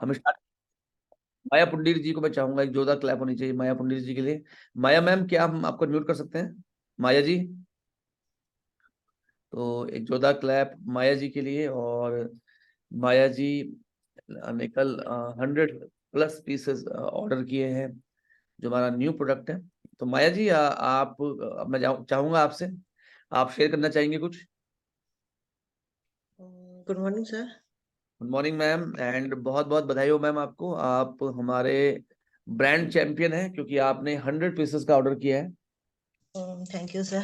हम स्टार्ट। माया पुंडीर जी को मैं चाहूंगा, एक जोरदार क्लैप होनी चाहिए माया पुंडीर जी के लिए। माया मैम, क्या हम आपको म्यूट कर सकते हैं? माया जी, तो एक जोरदार क्लैप माया जी के लिए। और माया जी ने कल 100+ पीसेस ऑर्डर किए हैं, जो हमारा न्यू प्रोडक्ट है। तो माया जी, आप मैं चाहूंगा आपसे, आप शेयर करना चाहेंगे कुछ? Good morning sir. Good morning ma'am, and बहुत बहुत बधाई हो मैम आपको। आप हमारे ब्रांड चैंपियन हैं, क्योंकि आपने 100 पीसेस का ऑर्डर किया है। Thank you sir.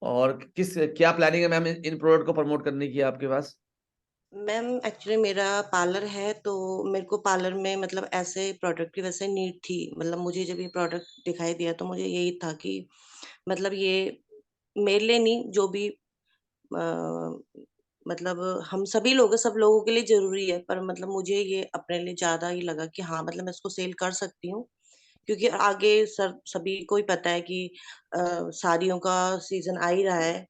और किस क्या प्लानिंग है मैम इन प्रोडक्ट को प्रमोट करने की आपके पास? मैम एक्चुअली मेरा पार्लर है, तो मेरे को पार्लर में मतलब ऐसे प्रोडक्ट की वैसे नीड थी। मतलब मुझे जब ये प्रोडक्ट दिखाई दिया तो मुझे यही था कि मतलब ये मेरे लिए नहीं, जो भी मतलब हम सभी लोग हैं, सब लोगों के लिए ज़रूरी है, पर मतलब मुझे ये अपने लिए ज़्यादा ही लगा कि हाँ, मतलब मैं इसको सेल कर सकती हूँ। क्योंकि आगे सर सभी को ही पता है कि शादियों का सीज़न आ ही रहा है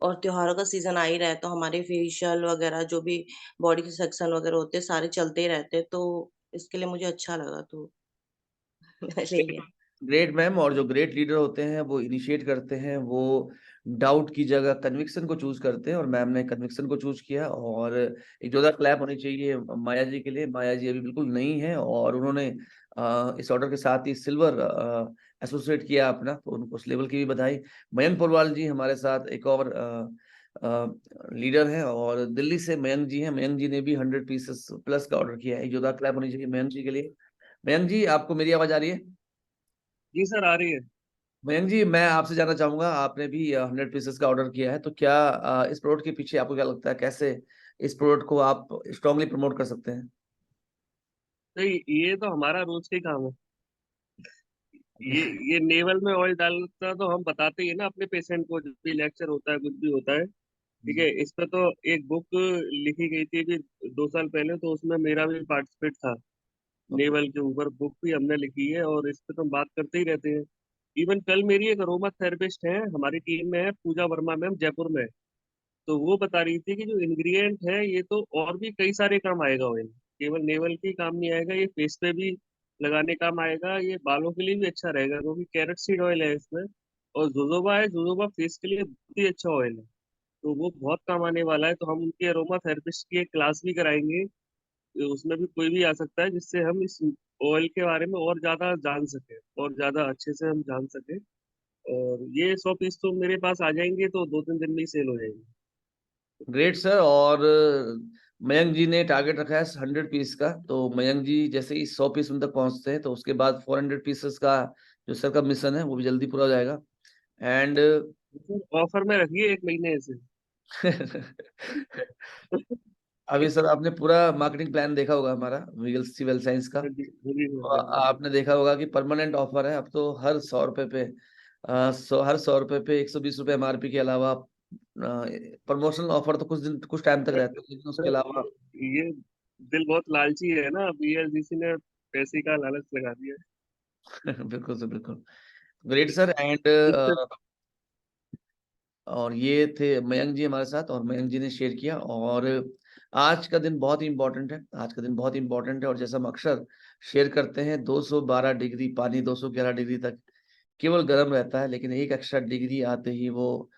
और त्योहारों का सीज़न आ ही रहा है, तो हमारे फेशियल वगैरह जो भी बॉडी के सेक्शन वगैरह होते हैं, सारे चलते ही रहते हैं, तो इसके लिए मुझे अच्छा लगा, तो मैंने ले लिया। Great ma'am. और जो ग्रेट लीडर होते हैं वो इनिशिएट करते हैं, वो डाउट की जगह कन्विक्शन को चूज करते हैं, और मैम ने कन्विक्शन को चूज किया। और एक जोरदार क्लैप होनी चाहिए माया जी के लिए। माया जी अभी बिल्कुल नई है, और उन्होंने इस ऑर्डर के साथ ही सिल्वर एसोसिएट किया अपना, तो उनको उस लेवल की भी बधाई। मयंक पोरवाल जी हमारे साथ एक और लीडर हैं, और दिल्ली से मयंक जी हैं। मयंक जी ने भी 100 पीसेस प्लस का ऑर्डर किया है। एक जोरदार क्लैप होनी चाहिए मयंक जी के लिए। मयंक जी, आपको मेरी आवाज आ रही है? जी सर, आ रही है। मयंक जी, मैं आपसे जानना चाहूंगा, आपने भी 100 पीसेस का ऑर्डर किया है, तो क्या इस प्रोडक्ट के पीछे आपको क्या लगता है, कैसे इस प्रोडक्ट को आप स्ट्रांगली प्रमोट कर सकते हैं? तो ये तो हमारा रोज का ही काम है। ये नेवल में ऑयल डालता तो हम बताते ही है ना अपने पेशेंट को, जब भी लेक्चर होता है, कुछ भी होता है। ठीक है, इस पे तो एक बुक लिखी गई थी अभी 2 साल पहले, तो उसमें मेरा भी पार्टिसिपेट था। ओके। नेवल के ऊपर बुक भी हमने लिखी है, और इस पे तो हम बात करते ही रहते हैं। इवन कल मेरी एक अरोमा थेरेपिस्ट है हमारी टीम में है, पूजा वर्मा मैम, जयपुर में। तो वो बता रही थी कि जो इंग्रेडिएंट है ये तो और भी कई सारे काम आएगा ऑयल, केवल नेवल के ही काम नहीं आएगा, ये फेस पे भी लगाने काम आएगा, ये बालों के लिए भी अच्छा रहेगा, क्योंकि कैरेट सीड ऑयल है इसमें। और जोजोबा है, जोजोबा फेस के लिए बहुत ही अच्छा ऑयल है, तो वो बहुत काम आने वाला है। तो हम उनके अरोमा थेरेपिस्ट की एक क्लास भी कराएंगे, तो उसमें भी कोई भी आ सकता है, जिससे हम इस ऑयल के बारे में और ज्यादा जान सके, और ज्यादा अच्छे से हम जान सके। और ये 100 पीस तो मेरे पास आ जाएंगे तो 2-3 दिन में ही सेल हो जाएंगे। Great sir. और मयंक जी ने टारगेट रखा है 100 पीस का, तो मयंक जी जैसे ही 100 पीस उन तक पहुंचते हैं, तो उसके बाद 400 पीसेस का जो सर का मिशन है वो भी जल्दी पूरा हो जाएगा। एंड ऑफर में रखिए 1 महीने से। अभी सर आपने पूरा मार्केटिंग प्लान देखा होगा हमारा वीगल सिविल साइंस का। तो बिल्कुल। आपने देखा होगा कि परमानेंट ऑफर है अब तो, हर 100 रुपए पे हर 100 रुपए पे 120 रुपए एमआरपी के अलावा प्रमोशनल ऑफर तो कुछ दिन कुछ टाइम तक रहता है, लेकिन उसके सर, अलावा ये दिल बहुत लालची है ना, बीएलजीसी ने पैसे का लालच लगा दिया बिल्कुल सर, बिल्कुल। Great sir. एंड है। और ये थे मयंक जी हमारे साथ, और मयंक जी ने शेयर किया। और आज का दिन बहुत ही इंपॉर्टेंट है, आज का दिन बहुत ही इंपॉर्टेंट है। और जैसा हम अक्सर शेयर करते हैं, 212 डिग्री पानी 211 डिग्री तक केवल गर्म रहता है, लेकिन एक एक्स्ट्रा डिग्री आते ही वो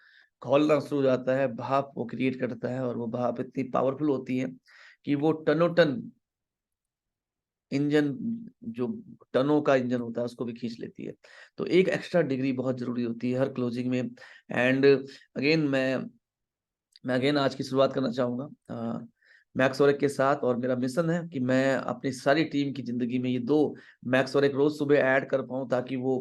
खौलना शुरू हो जाता है, भाप वो क्रिएट करता है। और वो भाप इतनी पावरफुल होती है कि वो टनों टन इंजन, जो टनों का इंजन होता है, उसको भी खींच लेती है। तो एक एक्स्ट्रा डिग्री बहुत जरूरी होती है हर क्लोजिंग में। एंड अगेन मैं अगेन आज की शुरुआत करना चाहूंगा मैक्स और एक के साथ। और मेरा मिशन है कि मैं अपनी सारी टीम की जिंदगी में ये दो मैक्स और एक रोज सुबह ऐड कर पाऊं, ताकि वो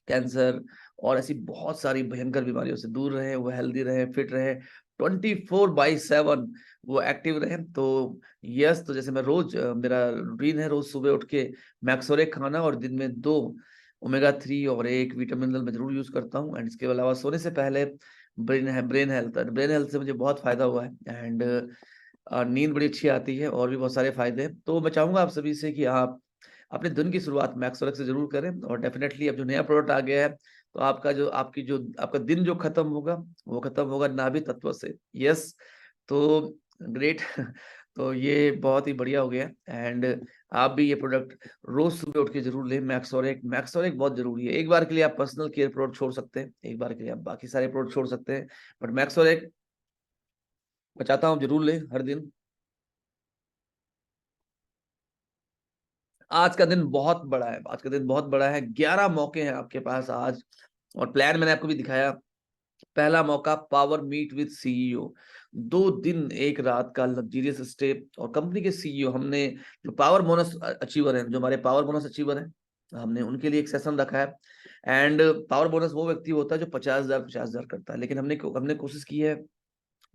कैंसर और ऐसी बहुत सारी भयंकर बीमारियों से दूर रहे, वो हेल्दी रहे, फिट रहे, 24/7 वो एक्टिव रहे। तो यस, तो जैसे मैं रोज मेरा रूटीन है रोज सुबह उठ के मैक्सोरेक खाना, और दिन में 2 ओमेगा 3 और एक विटामिन मिनरल मैं जरूर यूज करता हूँ। एंड इसके अलावा सोने से पहले ब्रेन हेल्थ से मुझे बहुत फायदा हुआ है। एंड नींद बड़ी अच्छी आती है, और भी बहुत सारे फायदे हैं। तो मैं चाहूंगा आप सभी से कि आप अपने दिन की शुरुआत मैक्सोरेक से जरूर करें। और डेफिनेटली अब जो नया प्रोडक्ट आ गया है, तो आपका दिन जो खत्म होगा, वो खत्म होगा नाभि तत्व से। यस, तो ग्रेट। तो ये बहुत ही बढ़िया हो गया। एंड आप भी ये प्रोडक्ट रोज सुबह उठ के जरूर लें। मैक्सोरेक बहुत जरूरी है। एक बार के लिए आप पर्सनल केयर प्रोडक्ट छोड़ सकते हैं, एक बार के लिए आप बाकी सारे प्रोडक्ट छोड़ सकते हैं, बट मैक्सोरेक मैं चाहता हूँ जरूर लें हर दिन। आज का दिन बहुत बड़ा है, आज का दिन बहुत बड़ा है। 11 मौके हैं आपके पास आज, और प्लान मैंने आपको भी दिखाया। पहला मौका, पावर मीट विद सीईओ। 2 दिन 1 रात का लग्जरियस स्टे, और कंपनी के सीईओ, हमने जो पावर बोनस अचीवर हैं, जो हमारे पावर बोनस अचीवर हैं, हमने उनके लिए एक सेशन रखा है। एंड पावर बोनस वो व्यक्ति होता है जो 50,000 करता है, लेकिन हमने कोशिश की है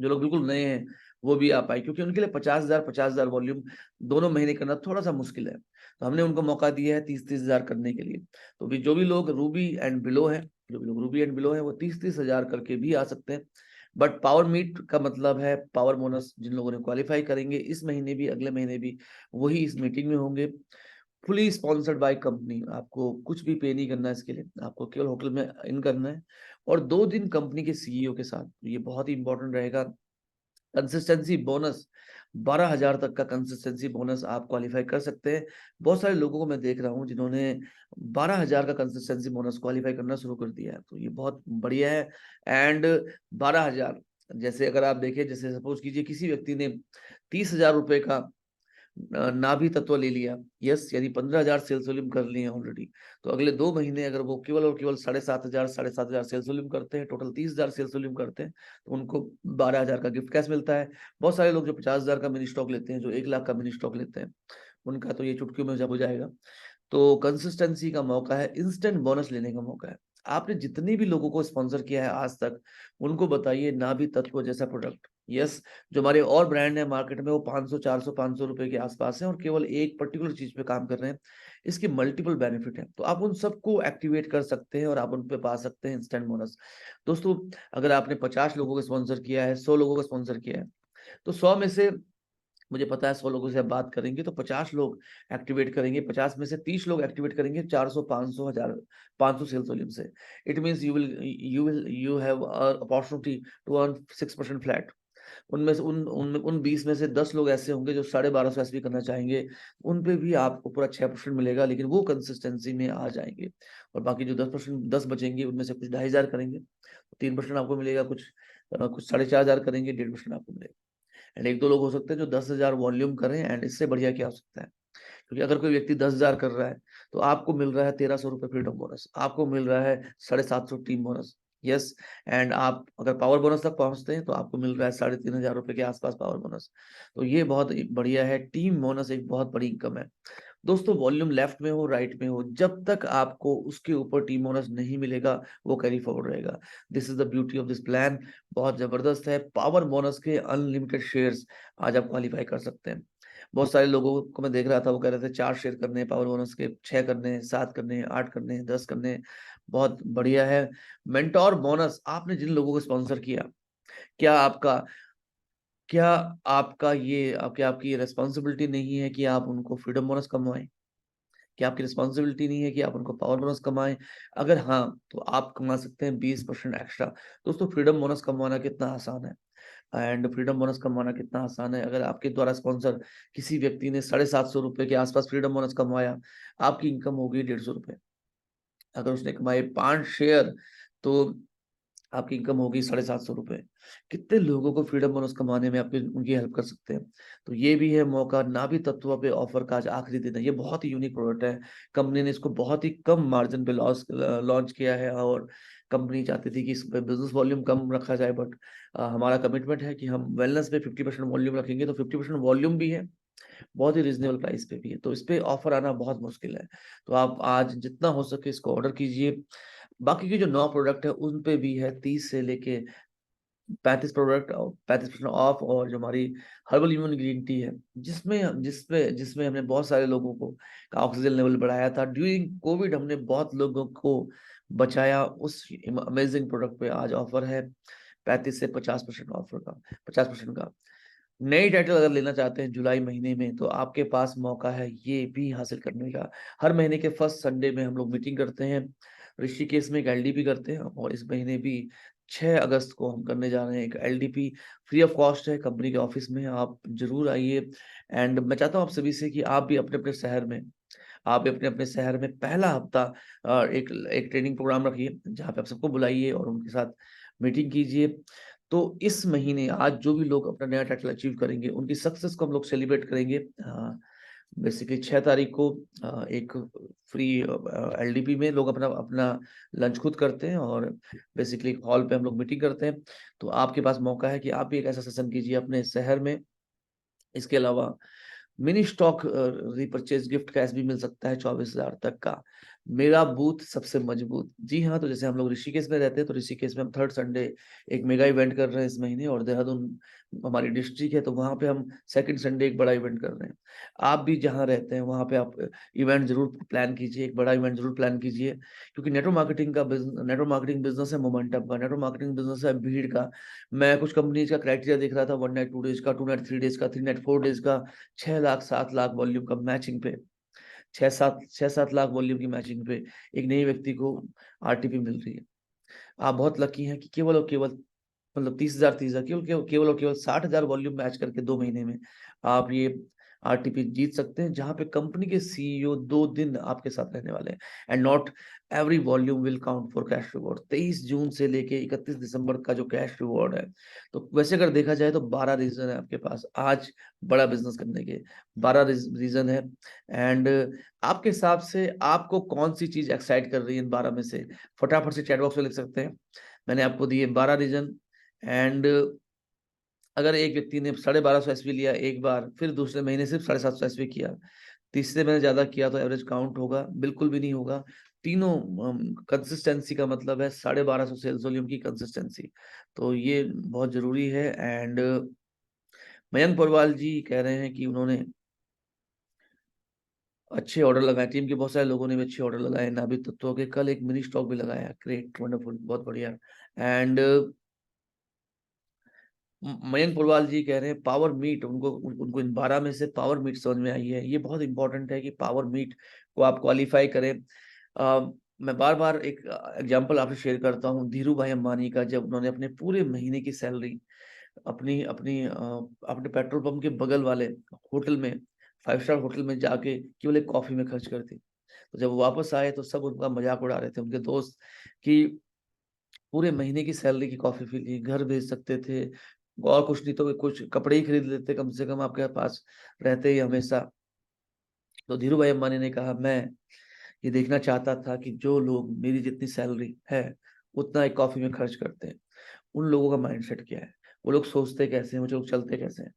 जो लोग बिल्कुल नए हैं वो भी आ पाए, क्योंकि उनके लिए 50,000 वॉल्यूम दोनों महीने करना थोड़ा सा मुश्किल है। तो हमने उनको मौका दिया है 30,000 करने के लिए। तो भी जो भी लोग रूबी एंड बिलो हैं, वो 30,000 करके भी आ सकते हैं। बट पावर मीट का मतलब है पावर बोनस, जिन लोगों ने क्वालिफाई करेंगे इस महीने भी अगले महीने भी, वही इस मीटिंग में होंगे। फुली स्पॉन्सर्ड बाय कंपनी, आपको कुछ भी पे नहीं करना है इसके लिए, आपको केवल होटल में इन करना है। और 2 दिन कंपनी के सीईओ के साथ, ये बहुत ही इंपॉर्टेंट रहेगा। कंसिस्टेंसी बोनस 12,000 तक का कंसिस्टेंसी बोनस आप क्वालिफाई कर सकते हैं। बहुत सारे लोगों को मैं देख रहा हूँ जिन्होंने 12,000 का कंसिस्टेंसी बोनस क्वालिफाई करना शुरू कर दिया है, तो ये बहुत बढ़िया है। एंड 12,000, जैसे अगर आप देखें, जैसे सपोज कीजिए किसी व्यक्ति ने 30,000 रुपए का नाभि तत्व ले लिया, यस, यानी 15,000 सेल्स वॉल्यूम कर लिए ऑलरेडी। तो अगले 2 महीने अगर वो केवल और केवल 7,500 सेल्स वॉल्यूम करते हैं, टोटल 30,000 सेल्स वॉल्यूम करते हैं, तो उनको 12,000 का गिफ्ट कैश मिलता है। बहुत सारे लोग जो 50,000 का मिनी स्टॉक लेते हैं, जो 1 लाख का मिनी स्टॉक लेते हैं, उनका तो ये चुटकियों में जब हो जाएगा। तो कंसिस्टेंसी का मौका है, इंस्टेंट बोनस लेने का मौका है। आपने जितने भी लोगों को स्पॉन्सर किया है आज तक, उनको बताइए नाभि तत्व जैसा प्रोडक्ट, यस, जो हमारे और ब्रांड है मार्केट में, वो 500 400 500 रुपए के आसपास है, और केवल एक पर्टिकुलर चीज पे काम कर रहे हैं। इसके मल्टीपल बेनिफिट है, तो आप उन सबको एक्टिवेट कर सकते हैं और आप उन पे पा सकते हैं इंस्टेंट बोनस। दोस्तों, अगर आपने 50 लोगों को स्पॉन्सर किया है, 100 लोगों को स्पॉन्सर किया है, तो 100 में से, मुझे पता है 100 लोगों से आप बात करेंगे तो 50 लोग एक्टिवेट करेंगे, 50 में से 30 लोग एक्टिवेट करेंगे 400 500 1000 500 सेल्स वॉल्यूम से। It means you have opportunity to earn 6% flat. उनमें से उन 20 में से 10 लोग ऐसे होंगे जो 1250 एसपी करना चाहेंगे, उन पे भी आपको पूरा 6% मिलेगा, लेकिन वो कंसिस्टेंसी में आ जाएंगे। और बाकी जो 10 बचेंगे, उनमें से कुछ 2,500 करेंगे, 3% आपको मिलेगा, कुछ 4,500 करेंगे, 1.5% आपको मिलेगा। एंड 1-2 लोग हो सकते हैं जो 10,000 वॉल्यूम करें, एंड इससे बढ़िया क्या हो सकता है, क्योंकि अगर कोई व्यक्ति 10,000 कर रहा है, तो आपको मिल रहा है 1,300 रुपए फ्रीडम बोनस, आपको मिल रहा है 750 टीम बोनस, यस। एंड आप अगर पावर बोनस तक पहुंचते हैं तो आपको मिल रहा है 3,500 रुपए के आसपास पावर बोनस। तो ये बहुत बढ़िया है। टीम बोनस एक बहुत बड़ी इनकम है दोस्तों। वॉल्यूम लेफ्ट में हो राइट में हो, जब तक आपको उसके ऊपर टीम बोनस नहीं मिलेगा, वो कैरी फॉरवर्ड रहेगा। This is the beauty of this plan. बहुत जबरदस्त है। पावर बोनस के अनलिमिटेड शेयर्स आज आप क्वालिफाई कर सकते हैं। बहुत सारे लोगों को मैं देख रहा था, वो कह रहे थे 4 शेयर करने हैं पावर बोनस के, 6 करने हैं, 7 करने हैं, 8 करने हैं, 10 करने हैं। बहुत बढ़िया है। मेंटोर बोनस, आपने जिन लोगों को स्पॉन्सर किया, क्या आपका क्या आपका ये क्या आपकी रिस्पॉन्सिबिलिटी नहीं है कि आप उनको फ्रीडम बोनस कमवाएं? क्या आपकी रिस्पॉन्सिबिलिटी नहीं है कि आप उनको पावर बोनस कमाएं? अगर हाँ, तो आप कमा सकते हैं 20% एक्स्ट्रा। दोस्तों, फ्रीडम बोनस कमाना कितना आसान है, एंड फ्रीडम बोनस कमाना कितना आसान है। अगर आपके द्वारा स्पॉन्सर किसी व्यक्ति ने 750 रुपए के आसपास फ्रीडम बोनस कमाया, आपकी इनकम होगी 150 रुपए। अगर उसने कमाए 5 शेयर, तो आपकी इनकम होगी 750 रुपए। कितने लोगों को फ्रीडम बोनस कमाने में आपकी उनकी हेल्प कर सकते हैं। तो ये भी है मौका। नाभि तत्व पे ऑफर का आज आखिरी दिन है। ये बहुत ही यूनिक प्रोडक्ट है। कंपनी ने इसको बहुत ही कम मार्जिन पे लॉन्च किया है, और कंपनी चाहती थी कि इस पे बिजनेस वॉल्यूम कम रखा जाए, बट हमारा कमिटमेंट है कि हम वेलनेस पे 50% वॉल्यूम रखेंगे। तो 50% वॉल्यूम भी है, बहुत ही रीजनेबल प्राइस पे भी है, तो इस पे ऑफर आना बहुत मुश्किल है। तो आप आज जितना हो सके इसको ऑर्डर कीजिए। बाकी के जो 9 प्रोडक्ट है उन पे भी है 30 से लेके 35 प्रोडक्ट, 35% ऑफ। और जो हमारी हर्बल ह्यूमन ग्रीन टी है, जिसमें हमने बहुत सारे लोगों को का ऑक्सीजन लेवल बढ़ाया था ड्यूरिंग कोविड, हमने बहुत लोगों को बचाया। उस अमेजिंग प्रोडक्ट पे आज ऑफर है 35 से 50% ऑफर का, 50% का। नई टाइटल अगर लेना चाहते हैं जुलाई महीने में, तो आपके पास मौका है ये भी हासिल करने का। हर महीने के फर्स्ट संडे में हम लोग मीटिंग करते हैं। ऋषिकेश में एक एलडीपी करते हैं, और इस महीने भी 6 अगस्त को हम करने जा रहे हैं एक एलडीपी, फ्री ऑफ कॉस्ट है, कंपनी के ऑफिस में, आप जरूर आइए। एंड मैं चाहता हूँ आप सभी से कि आप भी अपने-अपने शहर में, आप भी अपने-अपने शहर में पहला हफ्ता एक एक ट्रेनिंग प्रोग्राम रखिए, जहाँ पे आप सबको बुलाइए और उनके साथ मीटिंग कीजिए। तो इस महीने आज जो भी लोग अपना नया टाइटल अचीव करेंगे, उनकी सक्सेस को हम लोग सेलिब्रेट करेंगे। बेसिकली 6 तारीख को एक फ्री एलडीपी में लोग अपना अपना लंच खुद करते हैं और बेसिकली हॉल पे हम लोग मीटिंग करते हैं। तो आपके पास मौका है कि आप भी एक ऐसा सेशन कीजिए अपने शहर में। इसके अलावा mini stock repurchase gift cash भी मिल सकता है 24,000 तक का। मेरा बूथ सबसे मजबूत। जी हाँ, तो जैसे हम लोग ऋषिकेश में रहते हैं, तो ऋषिकेश में हम 3rd संडे एक मेगा इवेंट कर रहे हैं इस महीने, और देहरादून हमारी डिस्ट्रिक्ट है, तो वहाँ पे हम 2nd संडे एक बड़ा इवेंट कर रहे हैं। आप भी जहाँ रहते हैं वहाँ पे आप इवेंट ज़रूर प्लान कीजिए, एक बड़ा इवेंट ज़रूर प्लान कीजिए, क्योंकि नेटवर्क मार्केटिंग बिज़नेस है मोमेंटम का, नेटवर्क मार्केटिंग बिज़नेस है भीड़ का। मैं कुछ कंपनीज़ का क्राइटेरिया देख रहा था, 1 नाइट 2 डेज़ का, 2 नाइट 3 डेज़ का, 3 नाइट 4 डेज़ का, 6 लाख 7 लाख वॉल्यूम का मैचिंग पे, 6-7 लाख वॉल्यूम की मैचिंग पे एक नए व्यक्ति को आरटीपी मिल रही है। आप बहुत लकी हैं कि केवल और केवल मतलब 30,000 केवल और केवल 60,000 वॉल्यूम मैच करके 2 महीने में आप ये आरटीपी जीत सकते हैं, जहाँ पे कंपनी के सीईओ 2 दिन आपके साथ रहने वाले हैं। And not every volume will count for cash reward. 23 जून से लेके 31 दिसंबर का जो कैश रिवॉर्ड है, तो वैसे अगर देखा जाए तो 12 रीजन है आपके पास आज बड़ा बिजनेस करने के, 12 रीजन है। एंड आपके हिसाब से आपको कौन सी चीज एक्साइट कर रही है इन 12 में से? फटाफट से चैट बॉक्स में लिख सकते हैं। मैंने आपको दिए 12 रीजन। एंड अगर एक व्यक्ति ने 1250 एसवी लिया एक बार, फिर दूसरे महीने सिर्फ 750 एसवी किया, तीसरे महीने ज्यादा किया, तो एवरेज काउंट होगा? बिल्कुल भी नहीं होगा। तीनों कंसिस्टेंसी का मतलब है 1250 सेल्स वॉल्यूम की कंसिस्टेंसी, तो ये बहुत जरूरी है। एंड मयंक पोरवाल जी कह रहे हैं कि उन्होंने अच्छे ऑर्डर लगाए, टीम के बहुत सारे लोगों ने भी अच्छे ऑर्डर लगाए नाभि तत्वों के, कल एक मिनी स्टॉक भी लगाया, ग्रेट, वंडरफुल, बहुत बढ़िया। एंड मयंक पुरवाल जी कह रहे हैं पावर मीट, उनको इन 12 में से पावर मीट समझ में आई है। ये बहुत इंपॉर्टेंट है कि पावर मीट को आप क्वालिफाई करें। मैं बार बार एक एग्जांपल आपसे शेयर करता हूँ, धीरू भाई अंबानी का, जब उन्होंने अपने पूरे महीने की सैलरी अपनी अपनी अपने पेट्रोल पंप के बगल वाले होटल में, 5 स्टार होटल में जाके केवल एक कॉफी में खर्च कर दी। तो जब वो वापस आए तो सब उनका मजाक उड़ा रहे थे, उनके दोस्त, कि पूरे महीने की सैलरी की कॉफी पी ली, घर भेज सकते थे, और कुछ नहीं तो कुछ कपड़े ही खरीद लेते, कम से कम आपके पास रहते ही हमेशा। तो धीरू भाई अंबानी ने कहा, मैं ये देखना चाहता था कि जो लोग मेरी जितनी सैलरी है उतना एक कॉफी में खर्च करते हैं, उन लोगों का माइंडसेट क्या है, वो लोग सोचते कैसे हैं, वो लोग चलते कैसे हैं,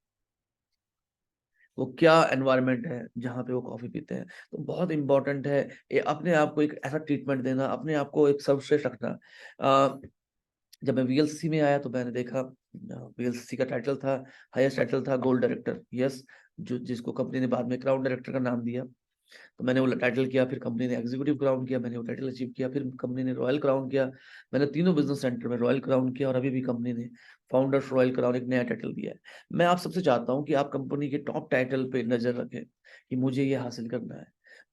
वो क्या एनवायरनमेंट है जहाँ पे वो कॉफी पीते हैं। तो बहुत इंपॉर्टेंट है ये अपने आप को एक ऐसा ट्रीटमेंट देना, अपने आप को एक सर्वश्रेष्ठ रखना। जब मैं वीएलसीसी में आया तो मैंने देखा वीएलसीसी का टाइटल था, हाईएस्ट टाइटल था गोल्ड डायरेक्टर, यस, जो जिसको कंपनी ने बाद में क्राउन डायरेक्टर का नाम दिया। तो मैंने वो टाइटल किया, फिर कंपनी ने एग्जीक्यूटिव क्राउन किया, मैंने वो टाइटल अचीव किया, फिर कंपनी ने रॉयल क्राउन किया। मैंने तीनों बिजनेस सेंटर में रॉयल क्राउन किया, और अभी भी कंपनी ने फाउंडर्स रॉयल क्राउन एक नया टाइटल दिया है। मैं आप सबसे चाहता हूँ कि आप कंपनी के टॉप टाइटल पे नजर रखें कि मुझे ये हासिल करना है,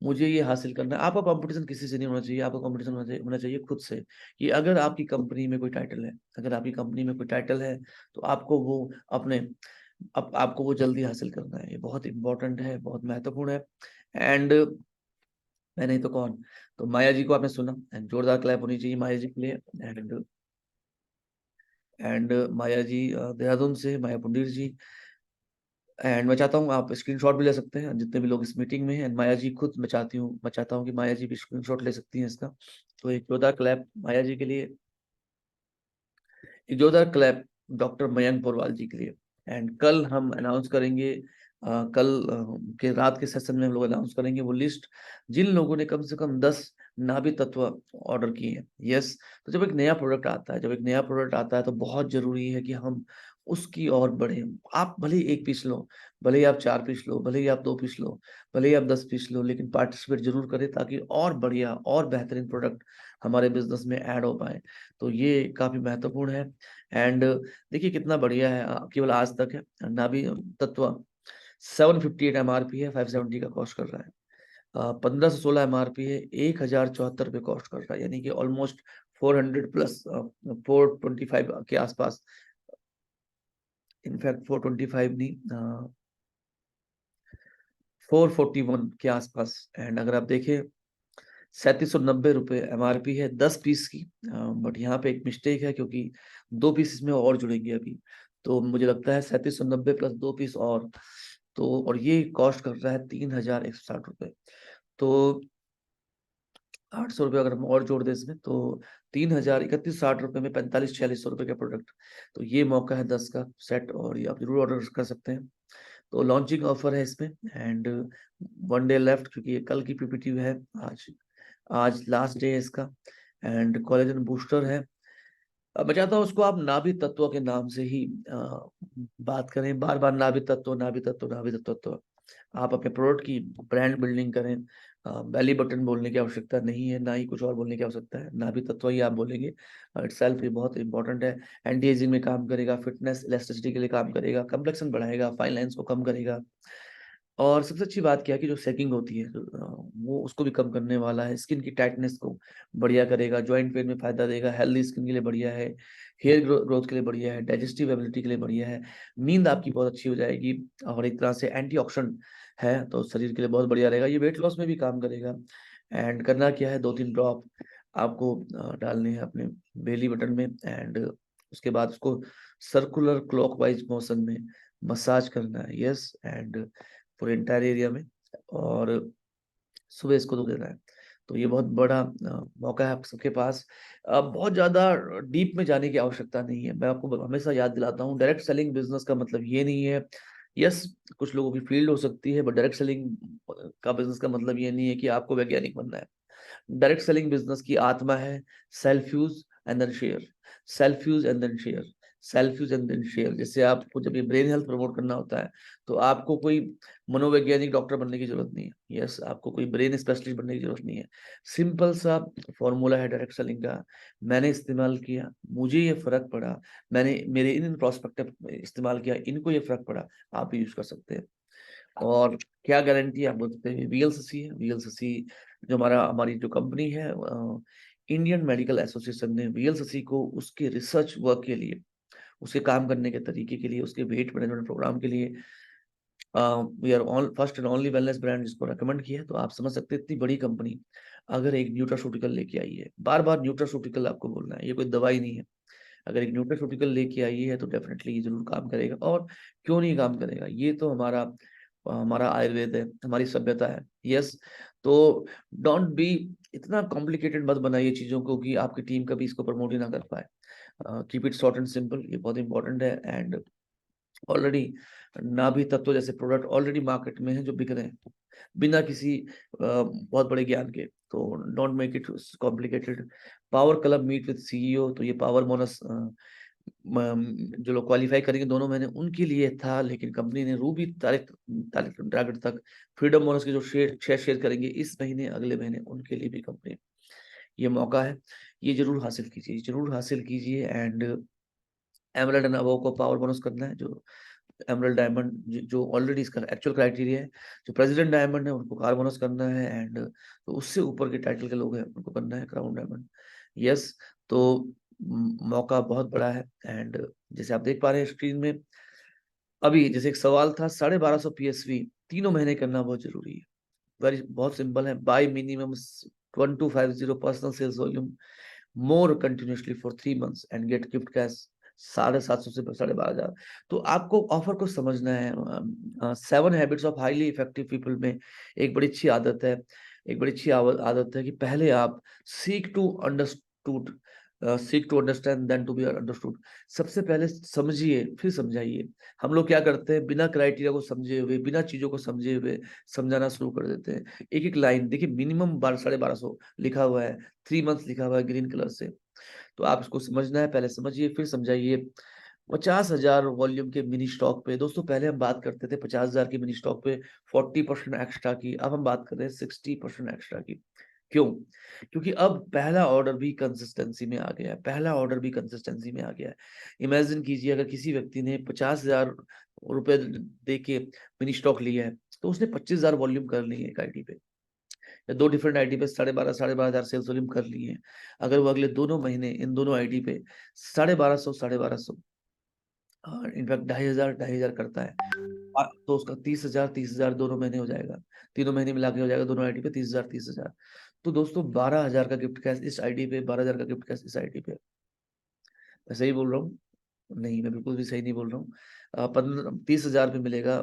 मुझे ये हासिल करना है। आपका कंपटीशन किसी से नहीं होना चाहिए, आपका कंपटीशन होना चाहिए खुद से, कि अगर आपकी कंपनी में कोई टाइटल है, अगर आपकी कंपनी में कोई टाइटल है, तो आपको वो अपने आपको वो जल्दी हासिल करना है। ये बहुत इंपॉर्टेंट है, बहुत महत्वपूर्ण है। एंड मैं नहीं तो कौन, तो माया जी को आपने सुना, एंड जोरदार क्लैप होनी चाहिए माया जी के लिए। एंड माया जी देहरादून से, माया पुंडीर जी। एंड मैं चाहता हूँ आप स्क्रीनशॉट भी ले सकते हैं जितने भी लोग इस मीटिंग में हैं। एंड माया जी खुद, मैं चाहता हूँ कि माया जी भी स्क्रीनशॉट ले सकती हैं इसका। तो एक जोरदार क्लैप माया जी के लिए, एक जोरदार क्लैप डॉक्टर मयंक पोरवाल जी के लिए। एंड कल हम अनाउंस करेंगे, कल के रात के सेशन में हम लोग अनाउंस करेंगे वो लिस्ट, जिन लोगों ने कम से कम 10 नाभि तत्व ऑर्डर किए हैं। यस, तो जब एक नया प्रोडक्ट आता है, तो बहुत जरूरी है कि हम उसकी और बढ़े। आप भले ही 1 पीस लो, भले ही आप 4 पीस लो, भले ही आप 2 पीस लो, भले ही आप 10 पीस लो, लेकिन पार्टिसिपेट जरूर करें, ताकि और बढ़िया और बेहतरीन प्रोडक्ट हमारे बिजनेस में ऐड हो पाए। तो ये काफी महत्वपूर्ण है। एंड देखिए कितना बढ़िया है, केवल आज तक है नाभि तत्व 758 एमआरपी है, 570 का कॉस्ट कर रहा है। 15 से 16 एमआरपी है, 1074 पे कॉस्ट कर रहा है, यानी कि ऑलमोस्ट 400 प्लस 425 के आसपास, इनफैक्ट 425 नहीं, 441 के आसपास। एंड अगर आप देखें 3790 रुपये MRP है 10 पीस की। बट यहाँ पे एक मिस्टेक है, क्योंकि 2 पीस इसमें और जुड़ेंगे अभी, तो मुझे लगता है 3790 प्लस 2 पीस और ये कॉस्ट कर रहा है 3160 रुपये। तो 800 रुपये अगर हम और जोड़ दें इसमें, तो 3061 रुपये में 45-4600 रुपये का प्रोडक्ट। तो ये मौका है 10 का सेट, और ये आप जरूर ऑर्डर कर सकते हैं। तो लॉन्चिंग ऑफर है इसमें, एंड 1 डे लेफ्ट, क्योंकि ये कल की PPT है, आज लास्ट डे है इसका। एंड कोलेजन बूस्टर है। अब मैं चाहता हूँ उसको आप नाभि तत्व के नाम से ही बात करें, बार बार नाभि तत्व, नाभि तत्व, नाभि तत्व। आप अपने प्रोडक्ट की ब्रांड बिल्डिंग करें। बेली बटन बोलने की आवश्यकता नहीं है, ना ही कुछ और बोलने की आवश्यकता है, नाभि तत्व ही आप बोलेंगे। इटसेल्फ ये बहुत इंपॉर्टेंट है। एंटी एजिंग में काम करेगा, फिटनेस इलास्टिसिटी के लिए काम करेगा, कम्प्लेक्शन बढ़ाएगा, फाइन लाइंस को कम करेगा। और सबसे अच्छी बात क्या है कि जो सेकिंग होती है वो उसको भी कम करने वाला है, स्किन की टाइटनेस को बढ़िया करेगा, जॉइंट पेन में फायदा देगा, हेल्दी स्किन के लिए बढ़िया है, हेयर ग्रोथ के लिए बढ़िया है, डाइजेस्टिव एबिलिटी के लिए बढ़िया है, नींद आपकी बहुत अच्छी हो जाएगी, और एक तरह से एंटीऑक्सीडेंट है, तो शरीर के लिए बहुत बढ़िया रहेगा। ये वेट लॉस में भी काम करेगा। एंड करना क्या है, 2-3 ड्रॉप आपको डालने हैं अपने बेली बटन में, एंड उसके बाद उसको सर्कुलर क्लॉकवाइज मोशन में मसाज करना है। यस, एंड पूरे इंटायर एरिया में, और सुबह इसको धो देना है। तो ये बहुत बड़ा मौका है आप सबके पास। बहुत ज्यादा डीप में जाने की आवश्यकता नहीं है। मैं आपको हमेशा याद दिलाता हूँ, डायरेक्ट सेलिंग बिजनेस का मतलब ये नहीं है। यस, कुछ लोगों की फील्ड हो सकती है, बट डायरेक्ट सेलिंग का बिजनेस का मतलब ये नहीं है कि आपको वैज्ञानिक बनना है। डायरेक्ट सेलिंग बिजनेस की आत्मा है self use and then share, self use and then share, self use and then share. जैसे आपको जब ये ब्रेन हेल्थ प्रमोट करना होता है, तो आपको कोई मनोवैज्ञानिक डॉक्टर बनने की जरूरत नहीं है। यस, आपको कोई ब्रेन स्पेशलिस्ट बनने की जरूरत नहीं है। सिंपल सा फॉर्मूला है डायरेक्ट सेलिंग का, मैंने इस्तेमाल किया, मुझे ये फर्क पड़ा, मैंने मेरे इन प्रोस्पेक्टिव इस्तेमाल किया, इनको ये फर्क पड़ा, आप भी यूज कर सकते हैं। और क्या गारंटी आप बोल सकते हैं, VLCC है। VLCC जो हमारी जो कंपनी है, इंडियन मेडिकल एसोसिएशन ने VLCC को उसके रिसर्च वर्क के लिए, उसके काम करने के तरीके के लिए, उसके वेट मैनेजमेंट प्रोग्राम के लिए we are all first and only wellness brand जिसको रेकमेंड किया है। तो आप समझ सकते हैं इतनी बड़ी कंपनी अगर एक न्यूट्रास्यूटिकल लेके आई है, बार बार न्यूट्रास्यूटिकल आपको बोलना है, ये कोई दवाई नहीं है। अगर एक न्यूट्रास्यूटिकल लेके आई है तो डेफिनेटली ये जरूर काम करेगा। और क्यों नहीं काम करेगा, ये तो हमारा हमारा आयुर्वेद है, हमारी सभ्यता है। यस, तो डोंट बी, इतना कॉम्प्लिकेटेड मत बनाइए चीजों को कि आपकी टीम कभी इसको प्रमोट ही ना कर पाए। Keep it short and simple, ये बहुत इंपॉर्टेंट है। एंड ऑलरेडी नाभि तत्व जैसे प्रोडक्ट ऑलरेडी मार्केट में है जो बिक रहे हैं बिना किसी बहुत बड़े ज्ञान के। तो don't make it complicated. Power club meet with CEO, तो ये पावर बोनस जो लोग क्वालिफाई करेंगे दोनों महीने उनके लिए था, लेकिन कंपनी ने रूबी तारीख टारगेट तक फ्रीडम बोनस के जो शेयर करेंगे इस महीने अगले महीने, उनके लिए भी कंपनी ये मौका है, ये जरूर हासिल कीजिए, जरूर हासिल कीजिए। एंड एमराल्ड एंड अबव को पावर बोनस करना है, जो एमराल्ड डायमंड जो ऑलरेडी इसका एक्चुअल क्राइटेरिया है, जो प्रेसिडेंट डायमंड है उनको कार बोनस करना है, एंड तो उससे ऊपर के टाइटल के लोग हैं उनको करना है क्राउन डायमंड। यस, तो मौका बहुत बड़ा है। एंड जैसे आप देख पा रहे हैं स्क्रीन में, अभी जैसे एक सवाल था 1250 PSV 3 महीने करना बहुत जरूरी है। वेरी बहुत सिंपल है, buy minimum 1250 personal sales volume more continuously for 3 months and get gift cash 750 से 12,500। तो आपको ऑफर को समझना है। 7 habits of highly effective people में एक बड़ी अच्छी आदत है, एक बड़ी अच्छी आदत है कि पहले आप seek to understood, seek to understand then to be understood. सबसे पहले समझिए फिर समझाइए। हम लोग क्या करते हैं, बिना क्राइटेरिया को समझे हुए, बिना चीजों को समझे हुए समझाना शुरू कर देते हैं। एक एक लाइन देखिए, मिनिमम 1250 लिखा हुआ है, 3 months लिखा हुआ है ग्रीन कलर से। तो आप इसको समझना है, पहले समझिए फिर समझाइए। 50,000 वॉल्यूम के मिनी स्टॉक पे दोस्तों, पहले हम बात करते थे 50,000 के मिनी स्टॉक पे 40% एक्स्ट्रा की, अब हम बात कर रहे हैं 60% एक्स्ट्रा की। क्यों? क्योंकि अब पहला ऑर्डर भी कंसिस्टेंसी में आ गया है, पहला ऑर्डर भी कंसिस्टेंसी में आ गया है। इमेजिन कीजिए अगर किसी व्यक्ति ने 50,000 रुपए दे के मिनी स्टॉक लिया है, तो उसने 25,000 वॉल्यूम कर ली है एक आईडी पे। या 2 डिफरेंट आईडी पे 12,500 सेल्स वॉल्यूम कर लिए हैं, अगर वो अगले दोनों महीने इन दोनों आईडी पे 1250 इनफैक्ट 2,500 करता है, तो उसका 30,000 दोनों महीने हो जाएगा, तीनों महीने मिला के हो जाएगा दोनों आईडी पे 30,000। तो दोस्तों 12,000 का गिफ्ट कैश इस आईडी पे, 12,000 का गिफ्ट कैश इस आईडी पे। मैं सही बोल रहा हूँ? नहीं, मैं बिल्कुल भी सही नहीं बोल रहा हूँ। 30,000 पे मिलेगा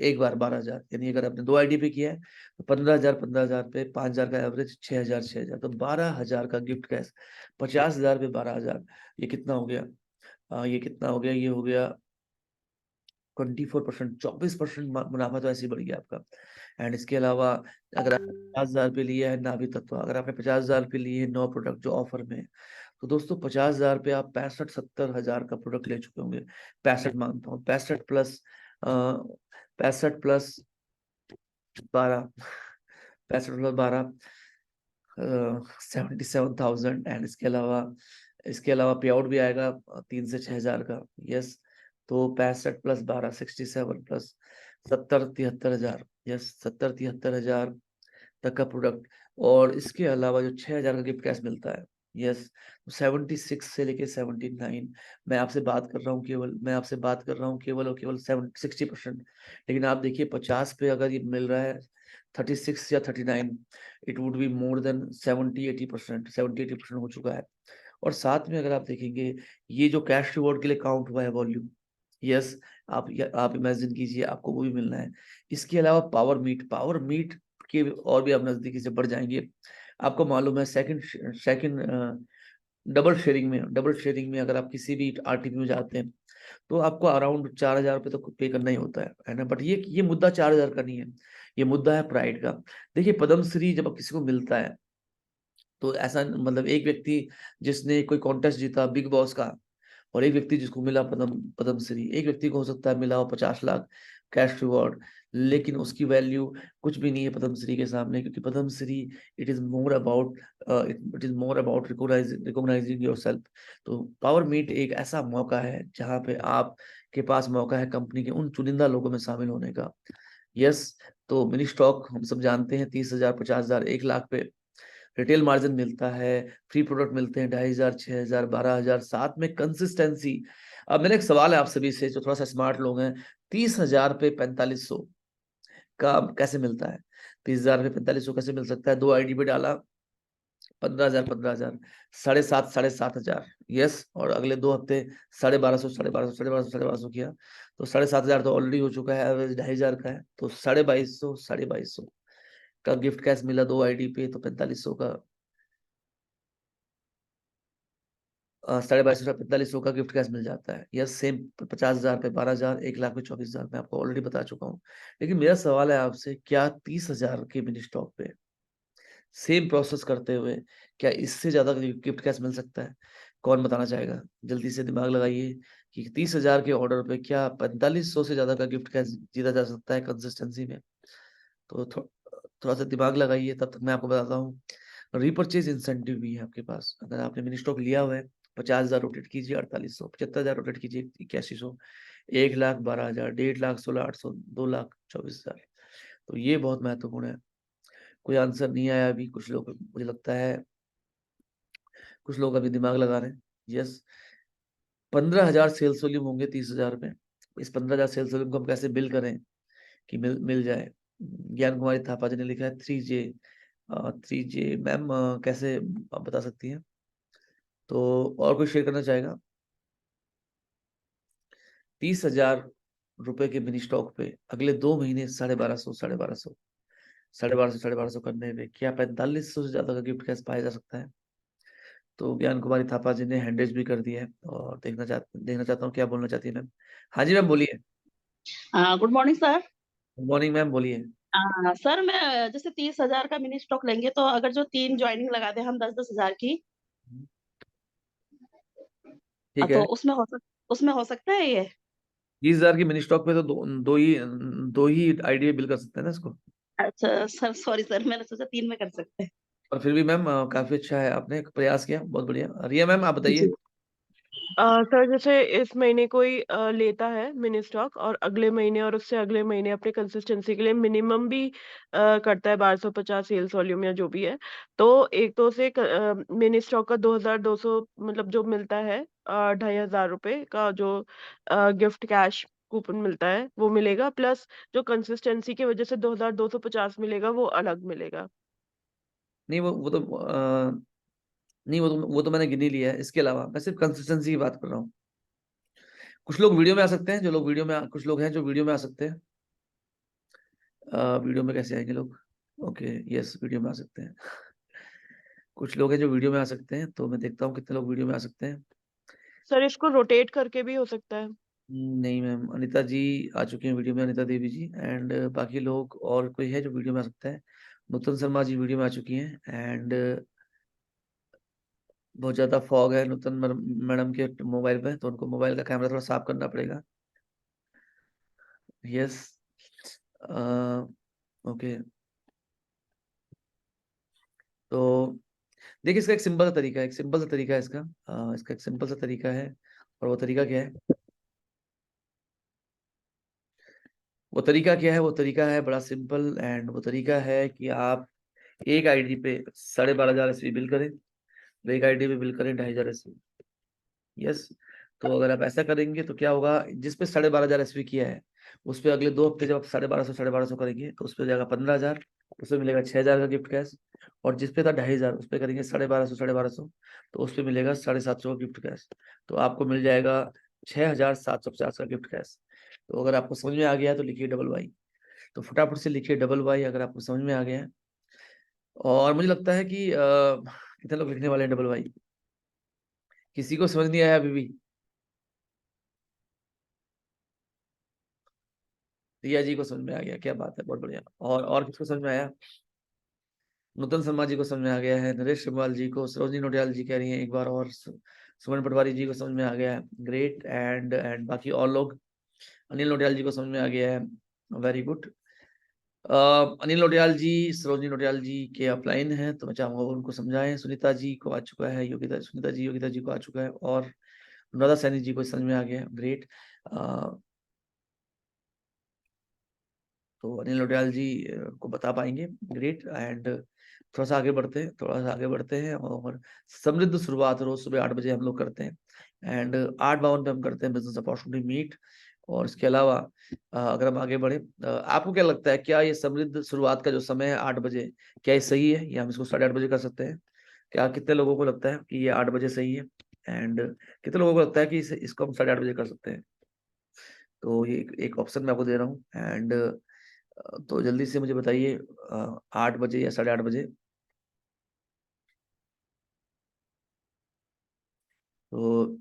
एक बार 12,000, यानी अगर आपने 2 आईडी पे किया है तो 15,000 पे 5,000 का एवरेज 6,000, तो 12,000 का गिफ्ट कैश, 50,000 पे 12,000, ये कितना हो गया? ये कितना हो गया? ये हो गया 24%, 24% मुनाफा तो ऐसे ही बढ़ गया आपका। एंड इसके अलावा अगर आपने 50,000 पे लिया है नाभि तत्व, अगर आपने 50,000 पे लिए 9 प्रोडक्ट जो ऑफर में है, तो दोस्तों 50,000 पे आप 65-70,000 का प्रोडक्ट ले चुके होंगे। 65 मानता हूँ, 65 प्लस 12, 65 प्लस 12 77,000। एंड इसके अलावा पे आउट भी आएगा 3 से 6,000 का। यस, तो 65 प्लस 12 67 प्लस 70-73,000। यस, 70-73,000 तक का प्रोडक्ट, और इसके अलावा जो 6,000 का गिफ्ट कैश मिलता है। यस, 76 से लेके 79, मैं आपसे बात कर रहा हूँ केवल और केवल 60%। लेकिन आप देखिए 50 पे अगर ये मिल रहा है 36 या 39, it would be more than 70-80%, 70-80% हो चुका है। और साथ में अगर आप देखेंगे ये जो कैश रिवॉर्ड के लिए काउंट हुआ है वॉल्यूम, यस, आप इमेजिन कीजिए आपको वो भी मिलना है। इसके अलावा पावर मीट के और भी आप नजदीकी से बढ़ जाएंगे। आपको मालूम है सेकंड डबल शेयरिंग में अगर आप किसी भी आरटीपी में जाते हैं तो आपको अराउंड 4,000 रुपये तो पे करना ही होता है ना। बट ये मुद्दा 4,000 का नहीं है, ये मुद्दा है प्राइड का। देखिए पद्मश्री जब किसी को मिलता है तो ऐसा मतलब एक व्यक्ति जिसने कोई कॉन्टेस्ट जीता बिग बॉस का, और एक व्यक्ति जिसको मिला पद्मश्री, एक व्यक्ति को हो सकता है मिला हो 50 लाख कैश रिवॉर्ड, लेकिन उसकी वैल्यू कुछ भी नहीं है पद्मश्री के सामने, क्योंकि Padmashri it is more about recognising yourself. तो पावर मीट एक ऐसा मौका है जहां पे आपके पास मौका है कंपनी के उन चुनिंदा लोगों में शामिल होने का। यस, तो मिनी स्टॉक हम सब जानते हैं 30,000, 50,000, 1 लाख पे रिटेल मार्जिन मिलता है, फ्री प्रोडक्ट मिलते हैं 2,500, 6,000, 12,000, साथ में कंसिस्टेंसी। अब मेरा एक सवाल है आप सभी से जो थोड़ा सा स्मार्ट लोग हैं, 30,000 पे 4,500 का कैसे मिलता है? 30,000 पे 4,500 कैसे मिल सकता है? 2 आईडी पे डाला 15,000, 15,000, 7,500, यस, और अगले 2 हफ्ते 1,250 किया तो 7,500 तो ऑलरेडी हो चुका है, एवरेज 2,500 का है, तो 2,250 का गिफ्ट कैश मिला 2 आईडी पे, तो 4,500 का 2,250 4,500 का गिफ्ट कैश मिल जाता है। यस, सेम 50,000 पे 12,000, 1,00,000 पे 24,000, मैं आपको ऑलरेडी बता चुका हूँ। लेकिन मेरा सवाल है आपसे, क्या 30,000 के मिनी स्टॉक पे सेम प्रोसेस करते हुए क्या इससे ज्यादा गिफ्ट कैश मिल सकता है? कौन बताना चाहेगा? जल्दी से दिमाग लगाइए कि 30,000 के ऑर्डर पे क्या 4,500 से ज्यादा का गिफ्ट कैश जीता जा सकता है कंसिस्टेंसी में? तो थोड़ा सा दिमाग लगाइए, तब तक मैं आपको बताता हूँ। रीपरचेज इंसेंटिव भी है आपके पास, अगर आपने मिनी स्टॉक लिया हुआ है 50,000 रोटेट कीजिए 4,800, 75,000 रोटेट कीजिए 8100, 1,00,000 12,000, 1,50,000 16,800, 2,00,000 24,000। तो ये बहुत महत्वपूर्ण है। कोई आंसर नहीं आया अभी, कुछ लोग, मुझे लगता है कुछ लोग अभी दिमाग लगा रहे हैं। यस, 15,000 सेल्स वॉल्यूम होंगे 30,000 में। इस 15,000 सेल्स वॉल्यूम को हम कैसे बिल करें कि मिल जाए? ज्ञान कुमारी थापा जी ने लिखा है 3J। 3J मैम कैसे आप बता सकती हैं? तो और कोई शेयर करना चाहेगा? 30,000 रुपए के मिनी स्टॉक पे अगले 2 महीने 1,250 करने में क्या 4,500 से ज्यादा का गिफ्ट कैश पाया जा सकता है? तो ज्ञान कुमारी थापा जी ने हैंड रेज भी कर दिया है, और देखना चाहता हूँ क्या बोलना चाहती है मैम। हाँ जी मैम, बोलिए। Good morning sir. Good morning ma'am, बोलिए। सर मैं जैसे 30,000 का मिनी स्टॉक लेंगे तो अगर जो 3 ज्वाइनिंग लगा दे हम 10-10,000 की, ठीक तो है, उसमें हो सकता है ये? 20,000 की मिनी स्टॉक पे तो दो ही आईडी बिल कर सकते हैं ना इसको। अच्छा सर, सॉरी सर, मैंने सोचा 3 में कर सकते हैं। और फिर भी मैम काफी अच्छा है, आपने प्रयास किया, बहुत बढ़िया। रिया मैम आप जी बताइए। सर जैसे इस महीने कोई लेता है मिनी स्टॉक और अगले महीने और उससे अगले महीने अपने कंसिस्टेंसी के लिए मिनिमम भी करता है 1250 सेल्स वॉल्यूम या जो भी है, तो एक तो उसे मिनी स्टॉक का 2200 मतलब जो मिलता है 2500 रुपए का जो गिफ्ट कैश कूपन मिलता है वो मिलेगा, प्लस जो कंसिस्टेंसी की वजह से 2250 मिलेगा वो अलग मिलेगा। नहीं वो तो नहीं वो तो मैंने गिनी लिया है। इसके अलावा मैं सिर्फ कंसिस्टेंसी की बात कर रहा हूँ। कुछ लोग वीडियो में आ सकते हैं, कुछ लोग हैं जो वीडियो में आ सकते हैं। वीडियो में कैसे आएंगे लोग? ओके, यस, वीडियो में आ सकते हैं। कुछ लोग हैं जो वीडियो में आ सकते हैं, तो मैं देखता हूँ कितने लोग वीडियो में आ सकते हैं। सर इसको रोटेट करके भी हो सकता है। नहीं मैम, अनिता जी आ चुकी हैं वीडियो में, अनिता देवी जी, एंड बाकी लोग और कोई है जो वीडियो में आ सकता है? नूतन शर्मा जी वीडियो में आ चुकी हैं, एंड बहुत ज्यादा फॉग है नूतन मैडम के मोबाइल पे, तो उनको मोबाइल का कैमरा थोड़ा साफ करना पड़ेगा। Yes, okay. तो देखिए, इसका एक सिंपल सा तरीका है, इसका एक सिंपल सा तरीका है। और वो तरीका क्या है? वो तरीका है बड़ा सिंपल, एंड वो तरीका है कि आप एक आईडी पे 12,500 ईस्वी बिल करें, एक आईडी पे बिल करें 2,500 ईस्वी। यस, तो अगर आप ऐसा करेंगे तो क्या होगा, जिस पे 12,500 ईस्वी किया है उस पे अगले 2 हफ्ते जब आप 1250 करेंगे तो उस पे हो जाएगा 15,000, उसमें मिलेगा 6,000 का गिफ्ट कैश। और जिस पे था 2,500 उस पे करेंगे 1250 तो उस पे मिलेगा 750 का गिफ्ट कैश। तो आपको मिल जाएगा 6,750 का गिफ्ट कैश। तो अगर आपको समझ में आ गया है तो लिखिए डबल वाई। तो फटाफट से लिखिए डबल वाई अगर आपको समझ में आ गया है। और मुझे लगता है कि कितने लोग लिखने वाले हैं डबल वाई? किसी को समझ नहीं आया अभी भी? रिया जी को समझ में आ गया, क्या बात है, बहुत बढ़िया। और किसको समझ में आया? नूतन शर्मा जी को समझ में आ गया है, नरेश श्रीवाल जी को, सरोजनी नोटियाल जी कह रही हैं एक बार और, सुमन पटवारी जी को समझ में आ गया है, ग्रेट। एंड बाकी और लोग, अनिल नोटियाल जी को समझ में आ गया है, वेरी गुड। अनिल नोटियाल जी, सरोजनी नोटियाल जी के अपलाइन हैं, तो मैं चाहूंगा वो उनको समझाएं। सुनीता जी को आ चुका है, योगिता जी को आ चुका है, और अनुराधा सैनी जी को समझ में आ गया, ग्रेट। तो अनिल नोटियाल जी को बता पाएंगे, ग्रेट। एंड थोड़ा सा आगे बढ़ते हैं और समृद्ध शुरुआत रोज सुबह 8 बजे हम लोग करते हैं, एंड 8:52 पे हम करते हैं बिजनेस अपॉर्चुनिटी मीट। और इसके अलावा अगर हम आगे बढ़े, आपको क्या लगता है, क्या ये समृद्ध शुरुआत का जो समय है 8 बजे, क्या ये सही है, या हम इसको 8:30 बजे कर सकते हैं? क्या कितने लोगों को लगता है कि ये 8 बजे सही है, एंड कितने लोगों को लगता है कि इसको हम 8:30 बजे कर सकते हैं? तो ये एक ऑप्शन मैं आपको दे रहा हूँ, एंड तो जल्दी से मुझे बताइए, 8 बजे या 8:30 बजे? तो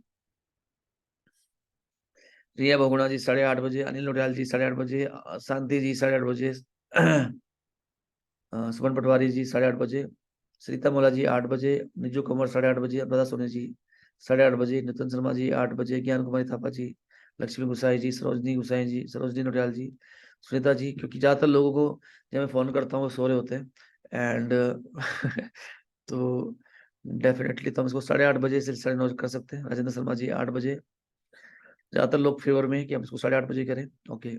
रिया बहुगुणा जी 8:30 बजे, अनिल नोटियाल जी 8:30 बजे, शांति जी 8:30 बजे, सुमन पटवारी जी 8:30 बजे, सरिता मोला जी 8 बजे, निजू कुमार 8:30 बजे, अनुराधा सोनी जी 8:30 बजे, नितिन शर्मा जी 8 बजे, ज्ञान कुमारी थापा जी, लक्ष्मी गुसाई जी, सरोजनी नोटियाल जी, सुनीता जी, क्योंकि ज्यादातर लोगों को जब मैं फोन करता हूँ वो सो रहे होते हैं, एंड तो डेफिनेटली तो हम इसको 8:30 बजे से 9:30 कर सकते हैं। राजेंद्र शर्मा जी 8 बजे, ज्यादातर लोग फेवर में है कि हम इसको 8:30 बजे करें, ओके।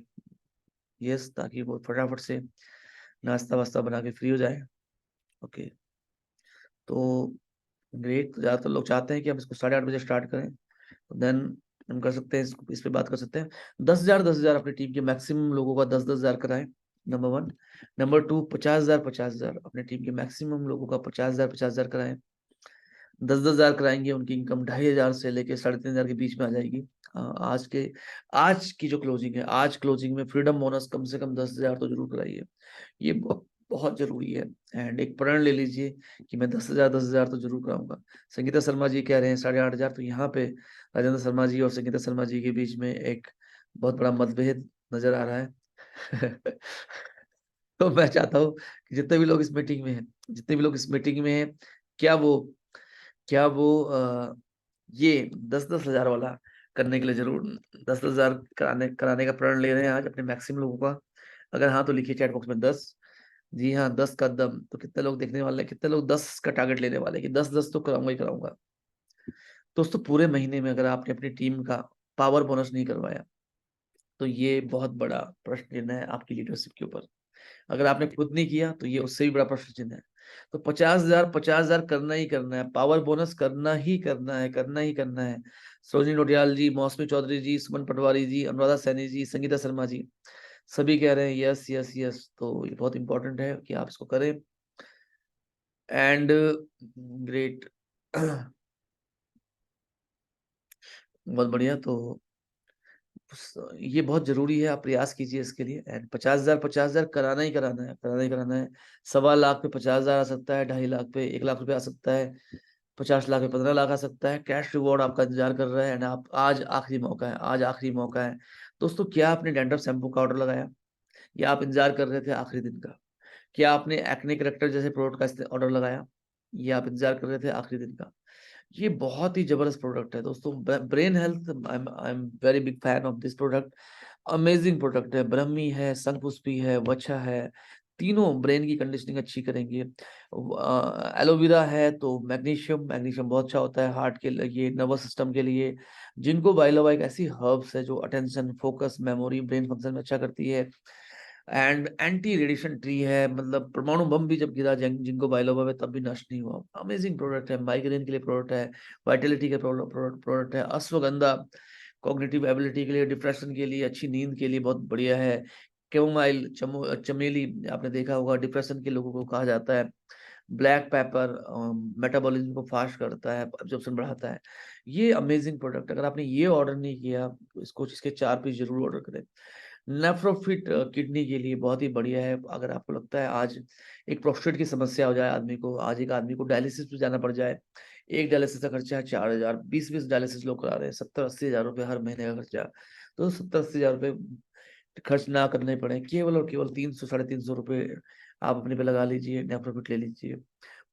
यस, ताकि वो फटाफट से नाश्ता वास्ता बना के फ्री हो जाए, ओके। तो ग्रेट, ज्यादातर लोग चाहते हैं कि हम इसको 8:30 बजे स्टार्ट करें, तो देन हम कर सकते हैं, इस पे बात कर सकते हैं। 10,000 अपनी टीम के मैक्सिमम लोगों का 10,000 कराएं, नंबर 1। नंबर 2, 50,000 अपने टीम के मैक्सिमम लोगों का 50,000 कराएं। 10,000 कराएंगे, उनकी इनकम 2,500 से लेके 3,500 के बीच में आ जाएगी। आज की जो क्लोजिंग है, आज क्लोजिंग में फ्रीडम बोनस कम से कम 10,000 तो जरूर कराइए, ये बहुत जरूरी है। एंड एक प्रण ले लीजिए कि मैं 10,000 तो जरूर कराऊंगा। संगीता शर्मा जी कह रहे हैं 8,500, तो यहाँ पे राजेंद्र शर्मा जी और संगीता शर्मा जी के बीच में एक बहुत बड़ा मतभेद नजर आ रहा है। तो मैं चाहता हूँ कि जितने भी लोग इस मीटिंग में हैं, क्या वो ये 10,000 वाला करने के लिए जरूर 10,000 कराने का प्रण ले रहे हैं आज अपने मैक्सिमम लोगों का? अगर हाँ तो लिखिए चैट बॉक्स में 10। जी हाँ, 10 का दम। तो कितने लोग देखने वाले हैं, कितने लोग 10 का टारगेट लेने वाले हैं कि 10 10 तो कराऊंगा ही कराऊंगा? दोस्तों पूरे महीने में अगर आपने अपनी टीम का पावर बोनस नहीं करवाया तो ये बहुत बड़ा प्रश्न चिन्ह है आपकी लीडरशिप के ऊपर। अगर आपने खुद नहीं किया तो ये उससे भी बड़ा प्रश्न चिन्ह है। तो 50,000 करना ही करना है, पावर बोनस करना ही करना है, करना ही करना है। सरोजिनी नोटियाल जी, मौसमी चौधरी जी, सुमन पटवारी जी, अनुराधा सैनी जी, संगीता शर्मा जी, सभी कह रहे हैं यस यस यस। तो ये बहुत इंपॉर्टेंट है कि आप इसको करें। एंड ग्रेट बहुत बढ़िया। तो ये बहुत जरूरी है, आप प्रयास कीजिए इसके लिए। एंड 50,000 कराना ही कराना है, कराना ही कराना है। 1.25 लाख पे 50,000 आ सकता है, 2.5 लाख पे 1 लाख रुपए आ सकता है, 50 लाख पे 15 लाख आ सकता है। कैश रिवॉर्ड आपका इंतजार कर रहा है। एंड आप आज आखिरी मौका है, आज आखिरी मौका है। दोस्तों क्या आपने डैंड्रफ शैम्पू का ऑर्डर लगाया या आप इंतजार कर रहे थे आखिरी दिन का? क्या आपने एक्ने करेक्टर जैसे प्रोडक्ट का ऑर्डर लगाया या आप इंतजार कर रहे थे आखिरी दिन का? ये बहुत ही जबरदस्त प्रोडक्ट है दोस्तों। Brain health, I am very big fan of this product. Amazing product है। ब्रह्मी है, शंखपुष्पी है, वच्छा है, तीनों ब्रेन की कंडीशनिंग अच्छी करेंगे। एलोवेरा है तो मैग्नीशियम, मैग्नीशियम बहुत अच्छा होता है हार्ट के लिए, नर्वस सिस्टम के लिए। जिनको बाइलोबा एक ऐसी हर्ब्स है जो attention, focus, memory, brain function में अच्छा करती है। एंड एंटी रेडिएशन ट्री है, मतलब परमाणु बम भी जब गिरा जिनको बाइलोबा में तब भी नष्ट नहीं हुआ। अमेजिंग प्रोडक्ट है। माइग्रेन के लिए प्रोडक्ट है, वाइटलिटी के प्रोडक्ट है। अश्वगंधा कॉग्निटिव एबिलिटी के लिए, डिप्रेशन के लिए, अच्छी नींद के लिए बहुत बढ़िया है। कैमोमाइल, चमेली आपने देखा होगा, डिप्रेशन के लोगों को कहा जाता है। ब्लैक पेपर मेटाबॉलिज्म को फास्ट करता है, एब्जॉर्प्शन बढ़ाता है। ये अमेजिंग प्रोडक्ट, अगर आपने ये ऑर्डर नहीं किया तो इसके 4 पीस जरूर ऑर्डर करें। नेफ्रोफिट किडनी के लिए बहुत ही बढ़िया है। अगर आपको लगता है आज एक प्रोस्टेट की समस्या हो जाए आदमी को, आज एक आदमी को डायलिसिस पे जाना पड़ जाए, एक डायलिसिस का खर्चा है 4,000, 20-20 डायलिसिस लोग करा रहे हैं, 70-80 हजार रुपए हर महीने का खर्चा। तो 70-80 हजार रुपए खर्च ना करने पड़े, केवल और केवल 300-350 रुपए आप अपने पे लगा लीजिए, नेफ्रोफिट ले लीजिए।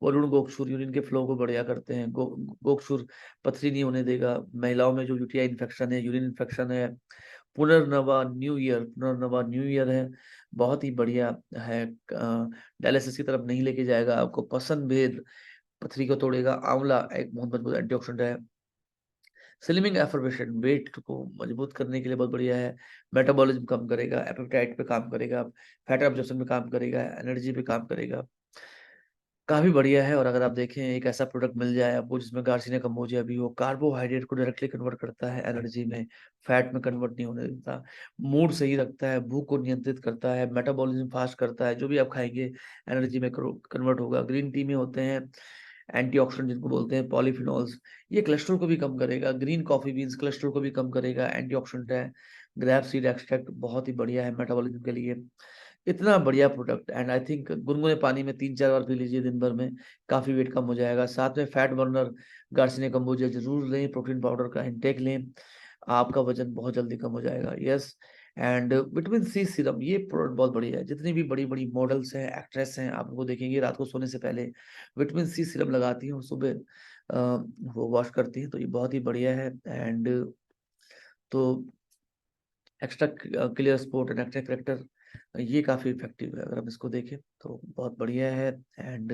वरुण गोक्षुर यूरिन के फ्लो को बढ़िया करते हैं। गोक्षुर पथरी नहीं होने देगा। महिलाओं में जो यूटीआई इन्फेक्शन है, यूरिन इन्फेक्शन है। पुनर्नवा न्यू ईयर, पुनर्नवा न्यू ईयर है, बहुत ही बढ़िया है। डायलिसिस की तरफ नहीं लेके जाएगा आपको। पसंद भेद पथरी को तोड़ेगा। आंवला एक बहुत मजबूत एंटीऑक्सीडेंट है। स्लिमिंग एफर्मेशन वेट को मजबूत करने के लिए बहुत बढ़िया है। मेटाबॉलिज्म कम करेगा, एपेटाइट पे काम करेगा, फैट एब्जॉर्प्शन पे काम करेगा, एनर्जी पे काम करेगा। काफी बढ़िया है। और अगर आप देखें एक ऐसा प्रोडक्ट मिल जाए आपको जिसमें गार्सिनिया कम्बोजिया भी हो, कार्बोहाइड्रेट को डायरेक्टली कन्वर्ट करता है एनर्जी में, फैट में कन्वर्ट नहीं होने देता, मूड सही रखता है, भूख को नियंत्रित करता है, मेटाबॉलिज्म फास्ट करता है, जो भी आप खाएंगे एनर्जी में कन्वर्ट होगा। ग्रीन टी में होते हैं एंटीऑक्सीडेंट जिनको बोलते हैं पॉलीफिनॉल्स, ये कोलेस्ट्रॉल को भी कम करेगा। ग्रीन कॉफी बीन्स कोलेस्ट्रॉल को भी कम करेगा, एंटीऑक्सीडेंट है। ग्रैप सीड एक्सट्रैक्ट बहुत ही बढ़िया है मेटाबॉलिज्म के लिए। इतना बढ़िया प्रोडक्ट। एंड आई थिंक गुनगुने पानी में 3-4 बार पी लीजिए दिन भर में, काफी वेट कम हो जाएगा। साथ में फैट बर्नर गार्सिनिया कम्बोजिया जरूर लें, प्रोटीन पाउडर का इंटेक लें, आपका वजन बहुत जल्दी कम हो जाएगा। Yes. And vitamin C serum, ये प्रोडक्ट बहुत बढ़िया है। जितनी भी बड़ी बड़ी मॉडल्स हैं, एक्ट्रेस हैं, आप उनको देखेंगे रात को सोने से पहले विटामिन सी सीरम लगाती हैं और सुबह वो वॉश करती हैं, तो ये बहुत ही बढ़िया है। एंड तो extra clear spot and extra character, ये काफी इफेक्टिव है अगर हम इसको देखें तो बहुत बढ़िया है। एंड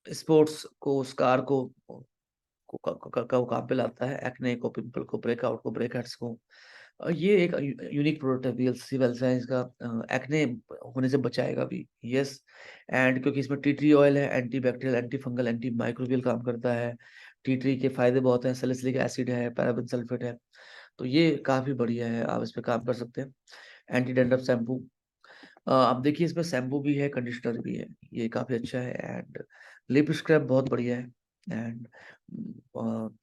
स्पोर्ट्स को, स्कार को काम पे लाता है, एक्ने को, पिंपल को, ब्रेकआउट को, ब्रेकहेड्स को। ये एक यूनिक प्रोडक्ट है वीएलसी वेल साइंस का, एक्ने होने से बचाएगा भी। यस। एंड क्योंकि इसमें टी ट्री ऑयल है, anti bacterial, anti fungal, anti microbial काम करता है। टी ट्री के फायदे बहुत हैं, सैलिसिलिक एसिड है, पैराबेन सल्फेट है, तो ये काफी बढ़िया है, आप इस पे काम कर सकते हैं। एंटी डैंड्रफ शैम्पू, आप देखिए इसमें शैम्पू भी है, कंडीशनर भी है, ये काफी अच्छा है। एंड लिप स्क्रब बहुत बढ़िया है। एंड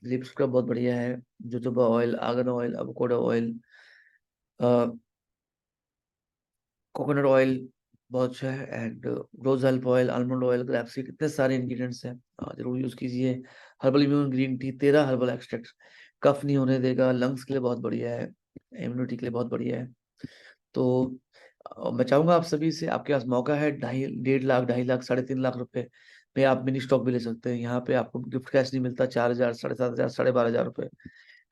लिप स्क्रब बहुत बढ़िया है। Jojoba oil, argan oil, avocado oil, coconut oil बहुत अच्छा है। And rose hip oil, almond oil, grapeseed, इतने सारे इंग्रेडिएंट्स हैं, जरूर यूज कीजिए। Herbal immune green tea, 13 herbal extract, कफ नहीं होने देगा, लंग्स के लिए बहुत बढ़िया है, इम्यूनिटी के लिए बहुत बढ़िया है। तो मैं चाहूंगा आप सभी से, आपके पास मौका है, 1.5 लाख, 2.5 लाख, 3.5 लाख रुपए में आप मिनी स्टॉक भी ले सकते हैं। यहाँ पे आपको गिफ्ट कैश नहीं मिलता, 4,000, 7,500, 12,500 रुपए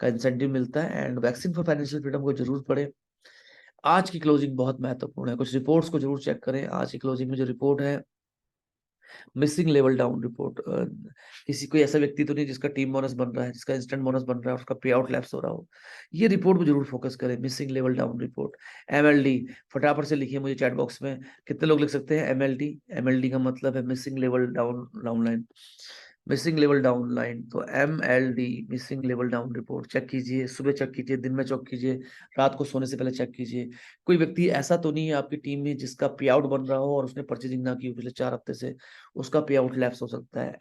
का इंसेंटिव मिलता है। And vaccine for financial freedom को जरूर पढ़े। आज की क्लोजिंग बहुत महत्वपूर्ण है, कुछ रिपोर्ट्स को जरूर चेक करें। आज की क्लोजिंग में जो रिपोर्ट है मिसिंग लेवल डाउन रिपोर्ट, किसी कोई ऐसा व्यक्ति तो नहीं जिसका टीम बोनस बन रहा है, जिसका इंस्टेंट बोनस बन रहा है, उसका पे आउट लैप्स हो रहा हो, ये रिपोर्ट पे जरूर फोकस करें। Missing level down report, MLD, फटाफट से लिखिए मुझे चैट बॉक्स में, कितने लोग लिख सकते हैं MLD का मतलब है missing level down line, missing level down line. तो MLD, missing level down report check कीजिए, सुबह चेक कीजिए, दिन में चेक कीजिए, रात को सोने से पहले चेक कीजिए। कोई व्यक्ति ऐसा तो नहीं है आपकी टीम में जिसका पे आउट बन रहा हो और उसने परचेजिंग ना की हो पिछले 4 हफ्ते से, उसका पे आउट लैप्स हो सकता है।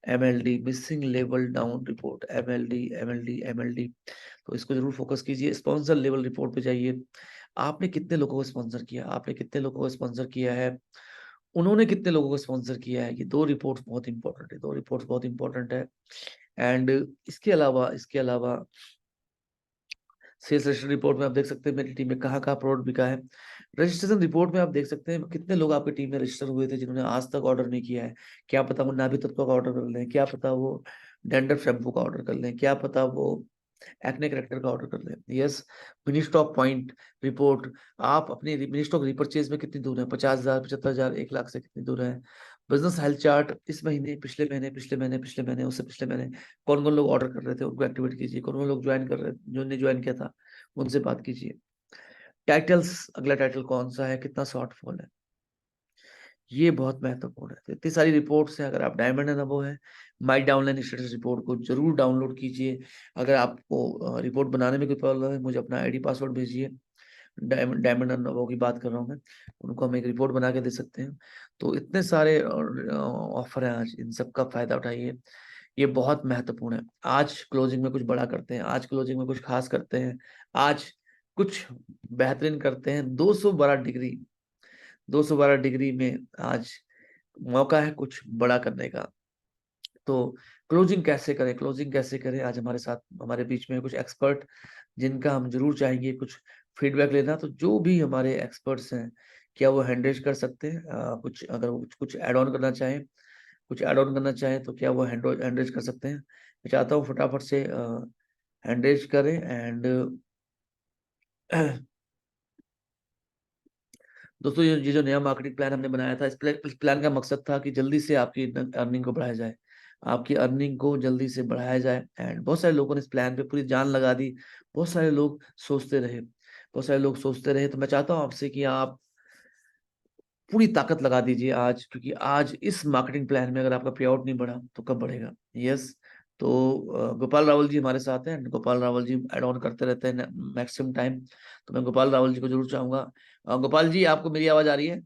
MLD, missing level down report, MLD। तो इसको जरूर फोकस कीजिए। स्पॉन्सर लेवल रिपोर्ट पे जाइए, आपने कितने लोगों को स्पॉन्सर किया, आपने कितने लोगों को स्पॉन्सर किया है, उन्होंने कितने लोगों को स्पॉन्सर किया है। ये 2 रिपोर्ट्स बहुत इंपॉर्टेंट है, 2 रिपोर्ट्स बहुत इंपॉर्टेंट है। एंड इसके अलावा सेल्स रजिस्ट्रेशन रिपोर्ट में आप देख सकते हैं मेरी टीम में कहाँ प्रोडक्ट बिका है। रजिस्ट्रेशन रिपोर्ट में आप देख सकते हैं कितने लोग आपकी टीम में रजिस्टर हुए थे जिन्होंने आज तक ऑर्डर नहीं किया है। क्या पता वो नाभि तत्व का ऑर्डर कर लें, क्या पता वो डैंड्रफ शैम्पू का ऑर्डर कर लें, क्या पता वो एक्ने करेक्टर का ऑर्डर कर लें। Yes, mini stock point report, आप अपनी मिनी स्टॉक रिपर्चेज में कितनी दूर है, 50,000, 75,000, 1 लाख से कितनी दूर है। बिजनेस हेल्थ चार्ट, इस महीने, पिछले महीने, उससे पिछले महीने कौन कौन लोग ऑर्डर कर रहे थे उनको एक्टिवेट कीजिए, कौन कौन लोग ज्वाइन कर रहे थे, जिन्होंने ज्वाइन किया था उनसे बात कीजिए। टाइटल्स, अगला टाइटल कौन सा है, कितना शॉर्टफॉल है, ये बहुत महत्वपूर्ण है। तो इतनी सारी रिपोर्ट्स हैं। अगर आप डायमंड एंड अबव है, माई डाउनलाइन स्टेटस रिपोर्ट को जरूर डाउनलोड कीजिए। अगर आपको रिपोर्ट बनाने में कोई प्रॉब्लम है, मुझे अपना ID पासवर्ड भेजिए। डायमंड एंड अबव की बात कर रहा हूँ मैं, उनको हम एक रिपोर्ट बना के दे सकते हैं। तो इतने सारे ऑफर हैं आज, इन सब का फायदा उठाइए, ये बहुत महत्वपूर्ण है। आज क्लोजिंग में कुछ बड़ा करते हैं, आज क्लोजिंग में कुछ खास करते हैं, आज कुछ बेहतरीन करते हैं। 212 डिग्री में आज मौका है कुछ बड़ा करने का। तो क्लोजिंग कैसे करें, आज हमारे साथ, हमारे बीच में कुछ एक्सपर्ट जिनका हम जरूर चाहेंगे कुछ फीडबैक लेना। तो जो भी हमारे एक्सपर्ट्स हैं, क्या वो हैंडरेज कर सकते हैं, कुछ अगर वो कुछ ऐड ऑन करना चाहें तो क्या वो हैंडरेज कर सकते हैं। मैं चाहता हूँ फटाफट से हैंडरेज करें। एंड दोस्तों, ये जो नया मार्केटिंग प्लान हमने बनाया था, इस प्लान का मकसद था कि जल्दी से आपकी अर्निंग को बढ़ाया जाए, आपकी अर्निंग को जल्दी से बढ़ाया जाए। एंड बहुत सारे लोगों ने इस प्लान पे पूरी जान लगा दी, बहुत सारे लोग सोचते रहे। तो मैं चाहता हूँ आपसे कि आप पूरी ताकत लगा दीजिए आज, क्योंकि आज इस मार्केटिंग प्लान में अगर आपका पे आउट नहीं बढ़ा तो कब बढ़ेगा। यस, तो गोपाल रावल जी हमारे साथ हैं, गोपाल रावल जी एड ऑन करते रहते हैं मैक्सिमम टाइम। तो मैं गोपाल रावल जी को जरूर चाहूंगा। गोपाल जी, आपको मेरी आवाज आ रही है?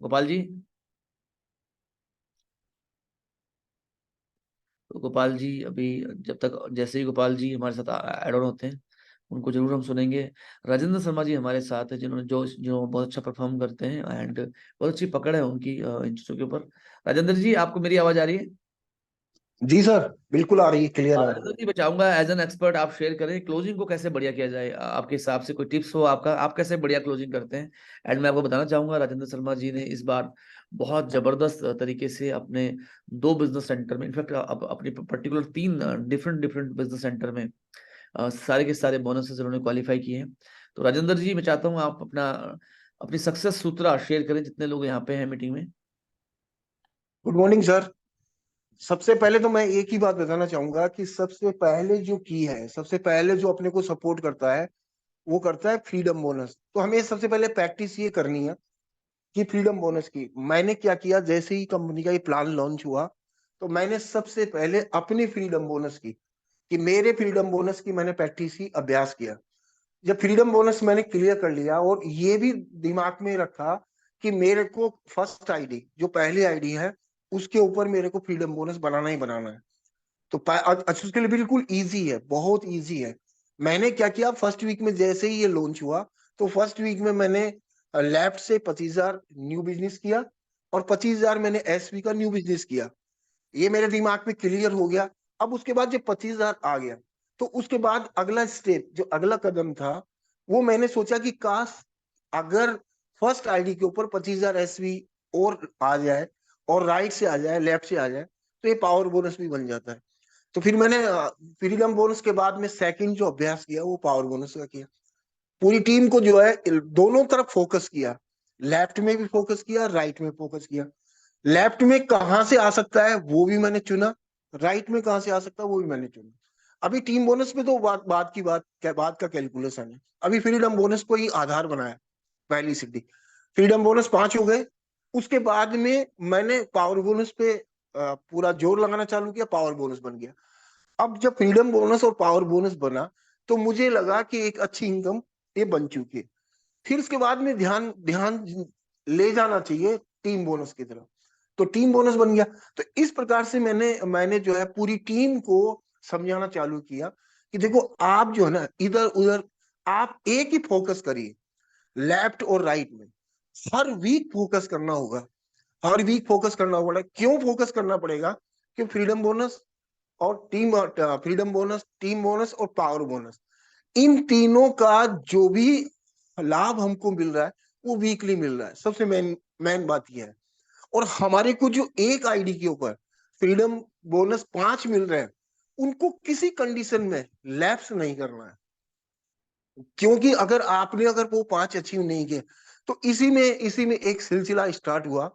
गोपाल जी, तो गोपाल जी अभी, जब तक जैसे ही गोपाल जी हमारे साथ ऐड ऑन होते हैं उनको जरूर हम सुनेंगे। राजेंद्र शर्मा जी हमारे साथ है, जिन्होंने जो बहुत अच्छा परफॉर्म करते हैं एंड बहुत अच्छी पकड़ है उनकी इन चीजों के ऊपर। राजेंद्र जी, आपको मेरी आवाज आ रही है? जी सर, बिल्कुल आ रही है, क्लियर आ रही राजेंद्र जी, मैं चाहूंगा एज एन एक्सपर्ट आप शेयर करें क्लोजिंग को कैसे बढ़िया किया जाए, आपके हिसाब से कोई टिप्स हो आपका, आप कैसे बढ़िया क्लोजिंग करते हैं। एंड मैं आपको बताना चाहूंगा, राजेंद्र शर्मा जी ने इस बार बहुत जबरदस्त तरीके से अपने 2 बिजनेस सेंटर में, इनफैक्ट अपनी पर्टिकुलर 3 डिफरेंट बिजनेस सेंटर में सारे के सारे बोनसेस उन्होंने क्वालिफाई किए हैं। तो राजेंद्र जी, मैं चाहता हूँ आप अपनी सक्सेस सूत्र शेयर करें जितने लोग यहाँ पे हैं मीटिंग में। Good morning sir. सबसे पहले तो मैं एक ही बात बताना चाहूंगा कि सबसे पहले जो की है, सबसे पहले जो अपने को सपोर्ट करता है वो करता है फ्रीडम बोनस। तो हमें सबसे पहले प्रैक्टिस ये करनी है कि फ्रीडम बोनस की। मैंने क्या किया, जैसे ही कंपनी का ये प्लान लॉन्च हुआ तो मैंने सबसे पहले अपनी फ्रीडम बोनस की, कि मेरे फ्रीडम बोनस की मैंने प्रैक्टिस की, अभ्यास किया। जब फ्रीडम बोनस मैंने क्लियर कर लिया और ये भी दिमाग में रखा कि मेरे को फर्स्ट आईडी, जो पहली आईडी है, उसके ऊपर मेरे को फ्रीडम बोनस बनाना ही बनाना है। तो अच्छा, उसके लिए बिल्कुल इजी है, बहुत इजी है। मैंने क्या किया, फर्स्ट वीक में जैसे ही ये लॉन्च हुआ तो फर्स्ट वीक में मैंने लेफ्ट से 25,000 न्यू बिजनेस किया और 25,000 मैंने एसवी का न्यू बिजनेस किया। ये मेरे दिमाग में क्लियर हो गया। अब उसके बाद जब 25,000 आ गया तो उसके बाद अगला स्टेप, जो अगला कदम था, वो मैंने सोचा कि काश अगर फर्स्ट आईडी के ऊपर 25,000 एसवी और आ जाए और राइट से आ जाए, लेफ्ट से आ जाए, तो ये पावर बोनस भी बन जाता है। तो फिर मैंने फ्रीडम बोनस के बाद में सेकंड जो अभ्यास किया वो पावर बोनस का किया। पूरी टीम को जो है दोनों तरफ फोकस किया लेफ्ट में भी फोकस किया, राइट में फोकस किया। लेफ्ट में कहाँ से आ सकता है वो भी मैंने चुना, राइट में कहाँ से आ सकता है वो भी मैंने चुना। अभी टीम बोनस में तो बात का कैलकुलेशन है। अभी फ्रीडम बोनस को ही आधार बनाया, पहली सीढ़ी फ्रीडम बोनस 5 हो गए। उसके बाद में मैंने पावर बोनस पे पूरा जोर लगाना चालू किया, पावर बोनस बन गया। अब जब फ्रीडम बोनस और पावर बोनस बना तो मुझे लगा कि एक अच्छी इनकम ये बन चुकी है। फिर उसके बाद में ध्यान ध्यान ले जाना चाहिए टीम बोनस की तरफ, तो टीम बोनस बन गया। तो इस प्रकार से मैंने जो है पूरी टीम को समझाना चालू किया कि देखो आप जो है ना इधर उधर आप एक ही फोकस करिए, लेफ्ट और राइट में हर वीक फोकस करना होगा, हर वीक फोकस करना होगा। क्यों फोकस करना पड़ेगा? कि फ्रीडम बोनस और टीम बोनस और पावर बोनस, इन तीनों का जो भी लाभ हमको मिल रहा है वो वीकली मिल रहा है। सबसे मेन मेन बात यह है। और हमारे को जो एक आईडी के ऊपर फ्रीडम बोनस 5 मिल रहे हैं, उनको किसी कंडीशन में लैप्स नहीं करना है। क्योंकि अगर वो 5 अचीव नहीं किए तो इसी में एक सिलसिला स्टार्ट हुआ।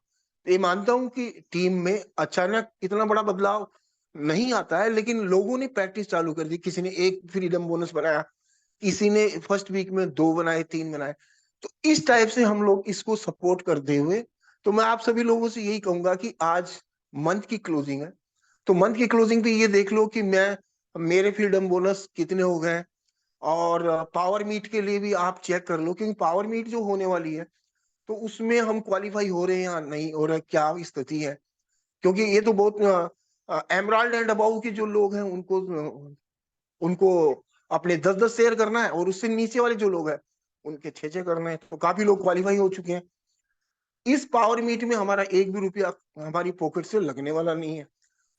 ये मानता हूं कि टीम में अचानक इतना बड़ा बदलाव नहीं आता है, लेकिन लोगों ने प्रैक्टिस चालू कर दी। किसी ने एक फ्रीडम बोनस बनाया, किसी ने फर्स्ट वीक में 2 बनाए, 3 बनाए। तो इस टाइप से हम लोग इसको सपोर्ट करते हुए, तो मैं आप सभी लोगों से यही कहूंगा कि आज मंथ की क्लोजिंग है, तो मंथ की क्लोजिंग पे ये देख लो कि मेरे फ्रीडम बोनस कितने हो गए। और पावर मीट के लिए भी आप चेक कर लो, क्योंकि पावर मीट जो होने वाली है तो उसमें हम क्वालिफाई हो रहे हैं या नहीं हो रहे, क्या स्थिति है। क्योंकि ये तो बहुत एमराल्ड एंड अबाउ के जो लोग हैं उनको अपने 10-10 शेयर करना है, और उससे नीचे वाले जो लोग हैं उनके 6-6 करना है। तो काफी लोग क्वालिफाई हो चुके हैं। इस पावर मीट में हमारा एक भी रुपया हमारी पॉकेट से लगने वाला नहीं है।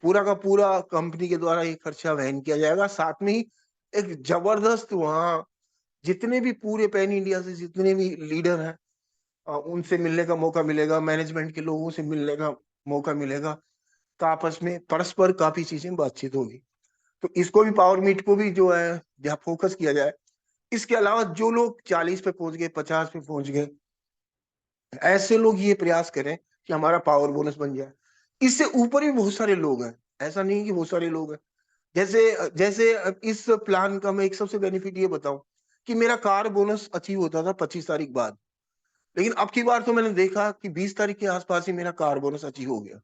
पूरा का पूरा कंपनी के द्वारा ये खर्चा वहन किया जाएगा। साथ में ही एक जबरदस्त वहाँ जितने भी पूरे पैन इंडिया से जितने भी लीडर हैं उनसे मिलने का मौका मिलेगा, मैनेजमेंट के लोगों से मिलने का मौका मिलेगा, तो आपस में परस्पर काफी चीजें बातचीत होगी। तो इसको भी पावर मीट को भी जो है जहाँ फोकस किया जाए। इसके अलावा जो लोग 40 पे पहुंच गए, 50 पे पहुंच गए, ऐसे लोग ये प्रयास करें कि हमारा पावर बोनस बन जाए। इससे ऊपर भी बहुत सारे लोग हैं, ऐसा नहीं कि बहुत सारे लोग हैं। जैसे जैसे इस प्लान का मैं एक सबसे बेनिफिट ये बताऊं कि मेरा कार बोनस अचीव होता था 25 तारीख बाद, लेकिन अब की बार तो मैंने देखा कि 20 तारीख के आसपास ही मेरा कार बोनस अचीव हो गया।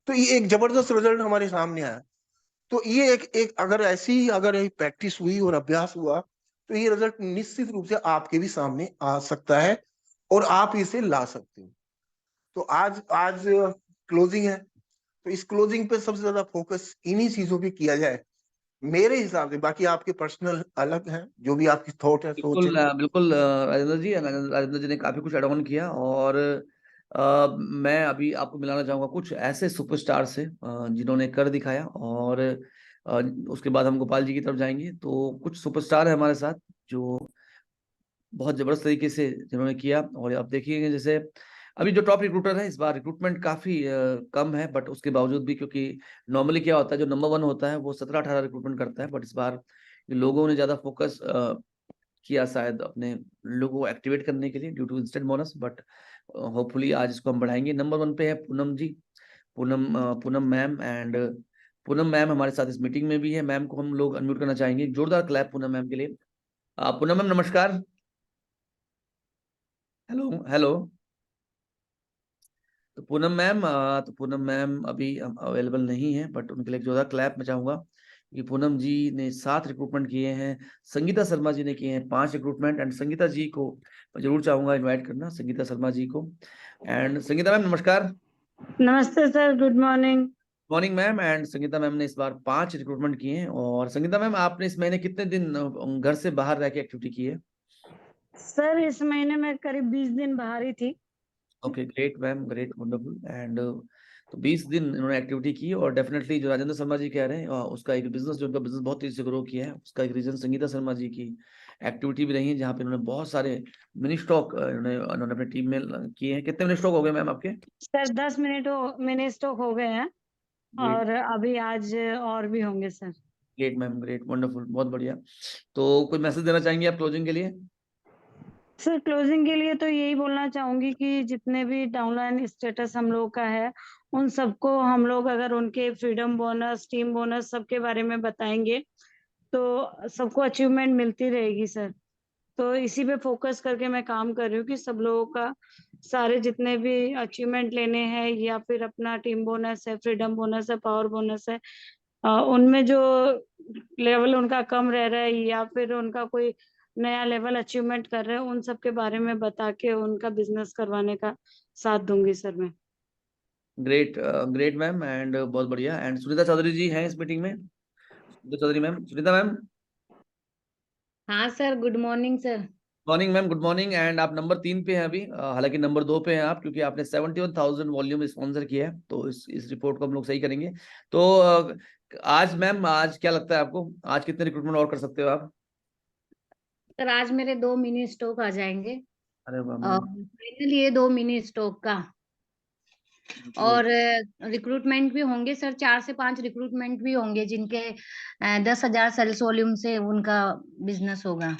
तो ये एक जबरदस्त रिजल्ट हमारे सामने आया। तो ये एक अगर एक प्रैक्टिस हुई और अभ्यास हुआ तो ये रिजल्ट निश्चित रूप से आपके भी सामने आ सकता है और आप इसे ला सकते हो। तो आज आज क्लोजिंग है, तो इस क्लोजिंग पे सबसे ज्यादा फोकस इन्हीं चीजों पे किया जाए मेरे हिसाब से। बाकी आपके पर्सनल अलग है, जो भी आपकी थॉट है, सोच है। बिल्कुल राजेंद्र जी ने काफी कुछ एड ऑन किया। और मैं अभी आपको मिलाना चाहूंगा कुछ ऐसे सुपरस्टार से जिन्होंने कर दिखाया। और उसके बाद हम गोपाल जी की तरफ जाएंगे। तो कुछ सुपरस्टार है हमारे साथ जो बहुत जबरदस्त तरीके से जिन्होंने किया। और आप देखिए जैसे अभी जो टॉप रिक्रूटर है, इस बार रिक्रूटमेंट काफी कम है, बट उसके बावजूद भी, क्योंकि नॉर्मली क्या होता है जो नंबर 1 होता है वो 17-18 रिक्रूटमेंट करता है, बट इस बार लोगों ने ज्यादा फोकस किया शायद अपने लोगों को एक्टिवेट करने के लिए due to instant bonus. But hopefully आज इसको हम बढ़ाएंगे। नंबर 1 पे है Poonam ji, Poonam ma'am. And Poonam ma'am हमारे साथ इस मीटिंग में भी है। मैम को हम लोग अनम्यूट करना चाहेंगे। जोरदार क्लैप पूनम मैम के लिए। पूनम मैम नमस्कार। Hello hello. तो पूनम मैम अभी अवेलेबल नहीं है, बट उनके लिए एक जोरदार क्लैप मैं चाहूंगा कि पूनम जी ने 7 रिक्रूटमेंट किए हैं। संगीता शर्मा जी ने किए हैं 5 रिक्रूटमेंट। एंड संगीता जी को मैं जरूर चाहूंगा इनवाइट करना, संगीता शर्मा जी को। एंड संगीता मैम नमस्कार। नमस्ते sir, good morning. Morning ma'am. And Sangeeta ma'am ने इस बार 5 रिक्रूटमेंट किए हैं। और संगीता मैम आपने इस महीने कितने दिन घर से बाहर रह के एक्टिविटी की है? सर इस महीने में करीब 20 दिन बाहर ही थी। Okay, great ma'am, great, wonderful. And तो 20 दिन इन्होंने एक्टिविटी की। और डेफिनेटली जो राजेंद्र शर्मा जी कह रहे हैं उसका एक बिजनेस, जो उनका बिजनेस बहुत तेजी से ग्रो किया है, उसका एक रीजन संगीता शर्मा जी की एक्टिविटी भी रही है, जहाँ पे इन्होंने बहुत सारे मिनी स्टॉक इन्होंने अपनी टीम में किए हैं। कितने मिनी स्टॉक हो गए मैम आपके? सर 10 मिनी स्टॉक हो गए हैं और अभी आज और भी होंगे sir. Great ma'am, great, wonderful, बहुत बढ़िया। तो कोई मैसेज देना चाहेंगे आप क्लोजिंग के लिए? सर क्लोजिंग के लिए तो यही बोलना चाहूंगी कि जितने भी डाउनलाइन स्टेटस हम लोग का है, उन सबको हम लोग अगर उनके फ्रीडम बोनस, टीम बोनस सबके बारे में बताएंगे तो सबको अचीवमेंट मिलती रहेगी सर। तो इसी पे फोकस करके मैं काम कर रही हूँ कि सब लोगों का सारे जितने भी अचीवमेंट लेने हैं या फिर अपना टीम बोनस है, फ्रीडम बोनस है, पावर बोनस है, उनमें जो लेवल उनका कम रह रहा है या फिर उनका कोई नया लेवल अचीवमेंट कर रहे हैं, उन सब के बारे में बता के उनका बिजनेस करवाने का साथ दूंगी सर मैं। ग्रेट, ग्रेट मैम, एंड बहुत बढ़िया। एंड सुनीता चौधरी जी हैं इस मीटिंग में? Sunita Chaudhary ma'am, Sunita ma'am. हाँ sir, good morning sir. Morning ma'am, good morning. And आप नंबर 3 पे हैं अभी, हालांकि नंबर 2 पे हैं आप, क्योंकि आपने 71,000 वॉल्यूम स्पॉन्सर किया है, तो इस रिपोर्ट को हम लोग सही करेंगे। तो आज मैम, आज क्या लगता है आपको, आज कितने रिक्रूटमेंट और कर सकते हो आप? सर आज मेरे 2 मिनी स्टॉक आ जाएंगे अरे वाह और मैम, फाइनल ये 2 मिनी स्टॉक का, और रिक्रूटमेंट भी होंगे सर, 4 से 5 रिक्रूटमेंट भी होंगे जिनके 10,000 सेल्स वॉल्यूम से उनका बिजनेस होगा।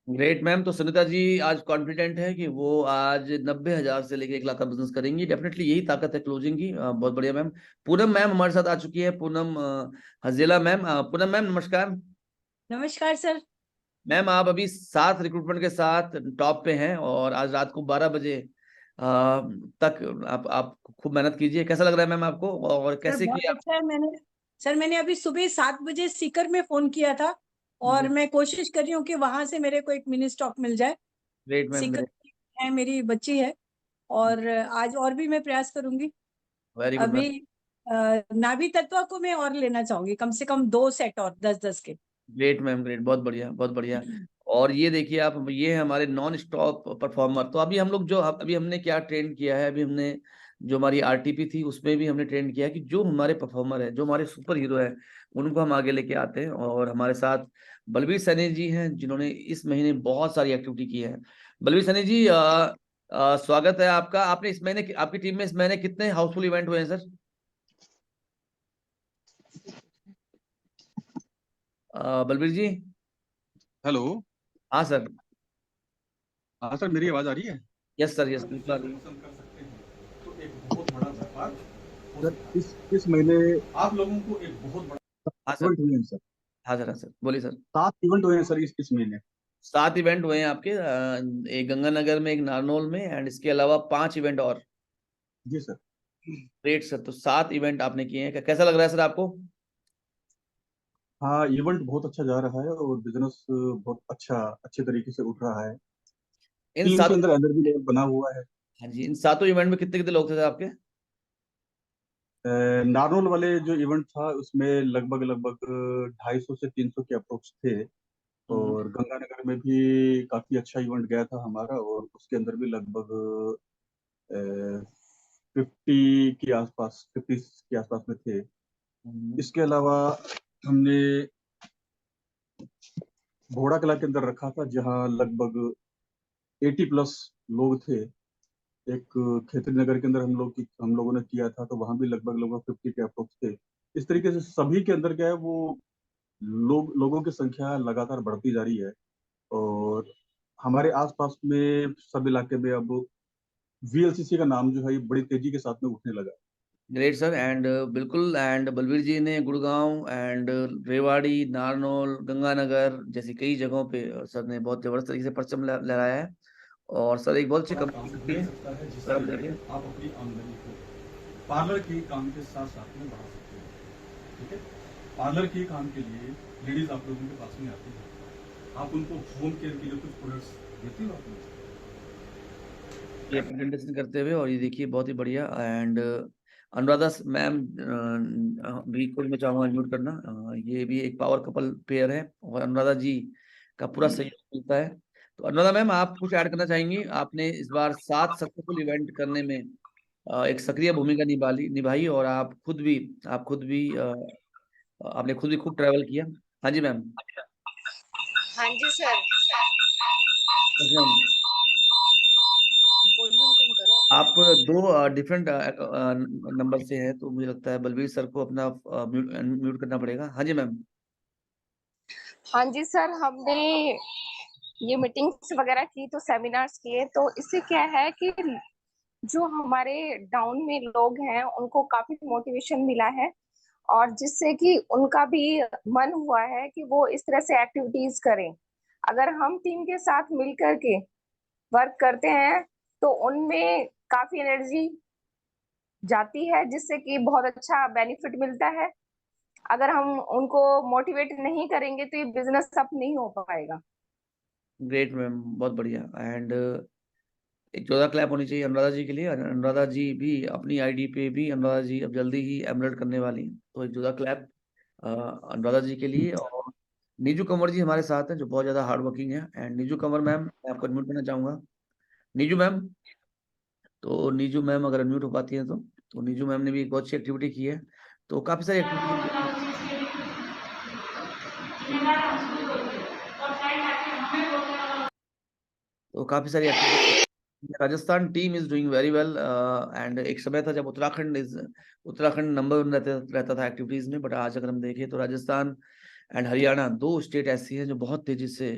Great ma'am. तो सुनीता जी आज कॉन्फिडेंट है कि वो आज 90,000 से लेकर 1 लाख का बिजनेस करेंगी। डेफिनेटली यही ताकत है क्लोजिंग की। बहुत बढ़िया मैम। पूनम मैम हमारे साथ आ चुकी है, पूनम हजेला मैम। पूनम मैम नमस्कार। नमस्कार सर। मैम आप अभी 7 रिक्रूटमेंट के साथ टॉप पे हैं, और आज रात को 12 बजे तक आप खूब मेहनत कीजिए। कैसा लग रहा है मैम आपको, और सर कैसे बहुत किया? अच्छा है। मैंने अभी सुबह 7 बजे सीकर में फोन किया था और मैं कोशिश कर रही हूँ कि वहां से मेरे को एक मिनी स्टॉक मिल जाए। ग्रेट मैम, सीकर ग्रेट, है, मेरी बच्ची है, और आज और भी मैं प्रयास करूंगी। Very good ma'am. अभी नाभि तत्व को मैं और लेना चाहूंगी, कम से कम 2 सेट और 10-10 के। ग्रेट मैम, ग्रेट, बहुत बढ़िया, बहुत बढ़िया। और ये देखिए आप, ये है हमारे नॉन स्टॉप परफॉर्मर। तो अभी हम लोग जो अभी हमने क्या ट्रेंड किया है, अभी हमने जो हमारी आरटीपी थी उसमें भी हमने ट्रेंड किया है कि जो हमारे परफॉर्मर है, जो हमारे सुपर हीरो है, उनको हम आगे लेके आते हैं। और हमारे साथ बलबीर सैनी जी हैं, जिन्होंने इस महीने बहुत सारी एक्टिविटी की है। बलबीर सैनी जी, स्वागत है आपका। आपने इस महीने, आपकी टीम में इस महीने कितने हाउसफुल इवेंट हुए हैं सर? बलबीर जी। हेलो। हाँ सर। हाँ सर, मेरी आवाज आ रही है? यस सर, यस बिल्कुल आ रही है। प्रमोशन कर सकते हैं तो एक बहुत बड़ा व्यापार हो सकता है। इस महीने आप लोगों को एक बहुत बड़ा हाँ सर, इवेंट हुए हैं सर। हाँ सर, हाँ सर, बोलिए सर। 7 इवेंट हुए हैं सर इस महीने। 7 इवेंट हुए हैं आपके, एक गंगानगर में, एक नारनौल में, एंड इसके अलावा 5 इवेंट और। जी सर। Great sir. तो 7 इवेंट आपने किए हैं, कैसा लग रहा है सर आपको? हाँ, इवेंट बहुत अच्छा जा रहा है और बिजनेस बहुत अच्छे तरीके से उठ रहा है। इन टीम के 7, अंदर एनर्जी लेवल बना हुआ है। हाँ जी, इन 7 इवेंट में कितने कितने लोग थे सर आपके? नारनौल वाले जो इवेंट था उसमें लगभग 250 से 300 के अप्रोक्स थे। और गंगानगर में भी काफी अच्छा इवेंट गया था हमारा, और उसके अंदर भी लगभग 50 के आसपास में थे। इसके अलावा हमने घोड़ा कला के अंदर रखा था, जहां लगभग 80 प्लस लोग थे। एक खेतरी नगर के अंदर हम लोगों ने किया था, तो वहां भी लगभग 50 के अप्रोक्स थे। इस तरीके से सभी के अंदर क्या है, वो लोगों की संख्या लगातार बढ़ती जा रही है। और हमारे आसपास में सब इलाके में अब वीएलसीसी का नाम जो है ये बड़ी तेजी के साथ में उठने लगा है। Great sir. एंड बिल्कुल, एंड बलबीर जी ने गुड़गांव एंड रेवाड़ी, नारनौल, गंगानगर जैसी कई जगहों पे सर ने बहुत जबरदस्त तरीके से परचम लहराया है। और सर एक बहुत अच्छी काम कंपनी मिल है, सकता है, सर आप जिससे देखिए। आप अपनी आमदनी को पार्लर के काम के साथ साथ में बढ़ा सकते हैं। ठीक है, पार्लर के काम के लिए लेडीज आप लोगों के पास में आती है, आप उनको होम केयर के लिए कुछ प्रोडक्ट्स देते हो आप लोग। ये प्रेजेंटेशन करते हुए, और ये देखिए बहुत ही बढ़िया। एंड अनुराधा मैम भी कुछ मैं चाहूंगा म्यूट करना। ये भी एक पावर कपल पेयर है, और अनुराधा जी का पूरा सहयोग मिलता है। तो अनुराधा मैम, आप कुछ ऐड करना चाहेंगी? आपने इस बार 7 सक्सेसफुल इवेंट करने में एक सक्रिय भूमिका निभाई, और आपने खुद भी खूब ट्रैवल किया। हाँ जी मैम। हाँ जी सर। Yes ma'am. वॉल्यूम कम करो। आप 2 डिफरेंट नंबर से हैं, तो मुझे लगता है बलबीर सर को अपना म्यूट करना पड़ेगा। हाँ जी मैम। हाँ जी सर, हमने ये मीटिंग्स वगैरह की, तो सेमिनार्स किए, तो इससे क्या है कि जो हमारे डाउन में लोग हैं उनको काफी मोटिवेशन मिला है, और जिससे कि उनका भी मन हुआ है कि वो इस तरह से एक्टिविटीज करें। अगर हम टीम के साथ मिल करके वर्क करते हैं तो उनमें काफी एनर्जी जाती है, जिससे कि बहुत अच्छा बेनिफिट मिलता है। अगर हम उनको मोटिवेट नहीं करेंगे तो ये बिजनेस अप नहीं हो पाएगा। ग्रेट मैम, बहुत बढ़िया। एंड एक जोरदार क्लैप होनी चाहिए अनुराधा जी के लिए। अनुराधा जी भी अपनी आईडी पे भी, अनुराधा जी अब जल्दी ही एमरल्ड करने वाली हैं, तो एक जोरदार क्लैप अनुराधा जी के लिए। और नीजू कंवर जी हमारे साथ हैं जो बहुत ज्यादा हार्ड वर्किंग है। एंड नीजू कंवर मैम, मैं आपको अनम्यूट करना चाहूंगा। नीजू मैम, तो नीजू मैम अगर अनम्यूट हो पाती है तो नीजू मैम ने भी एक बहुत अच्छी एक्टिविटी की है। तो काफी सारी एक्टिविटी, तो काफी सारी activity. Rajasthan team is doing very well. And एक समय था जब उत्तराखंड नंबर 1 रहता था एक्टिविटीज में, बट आज अगर हम देखें तो राजस्थान एंड हरियाणा 2 स्टेट ऐसी हैं जो बहुत तेजी से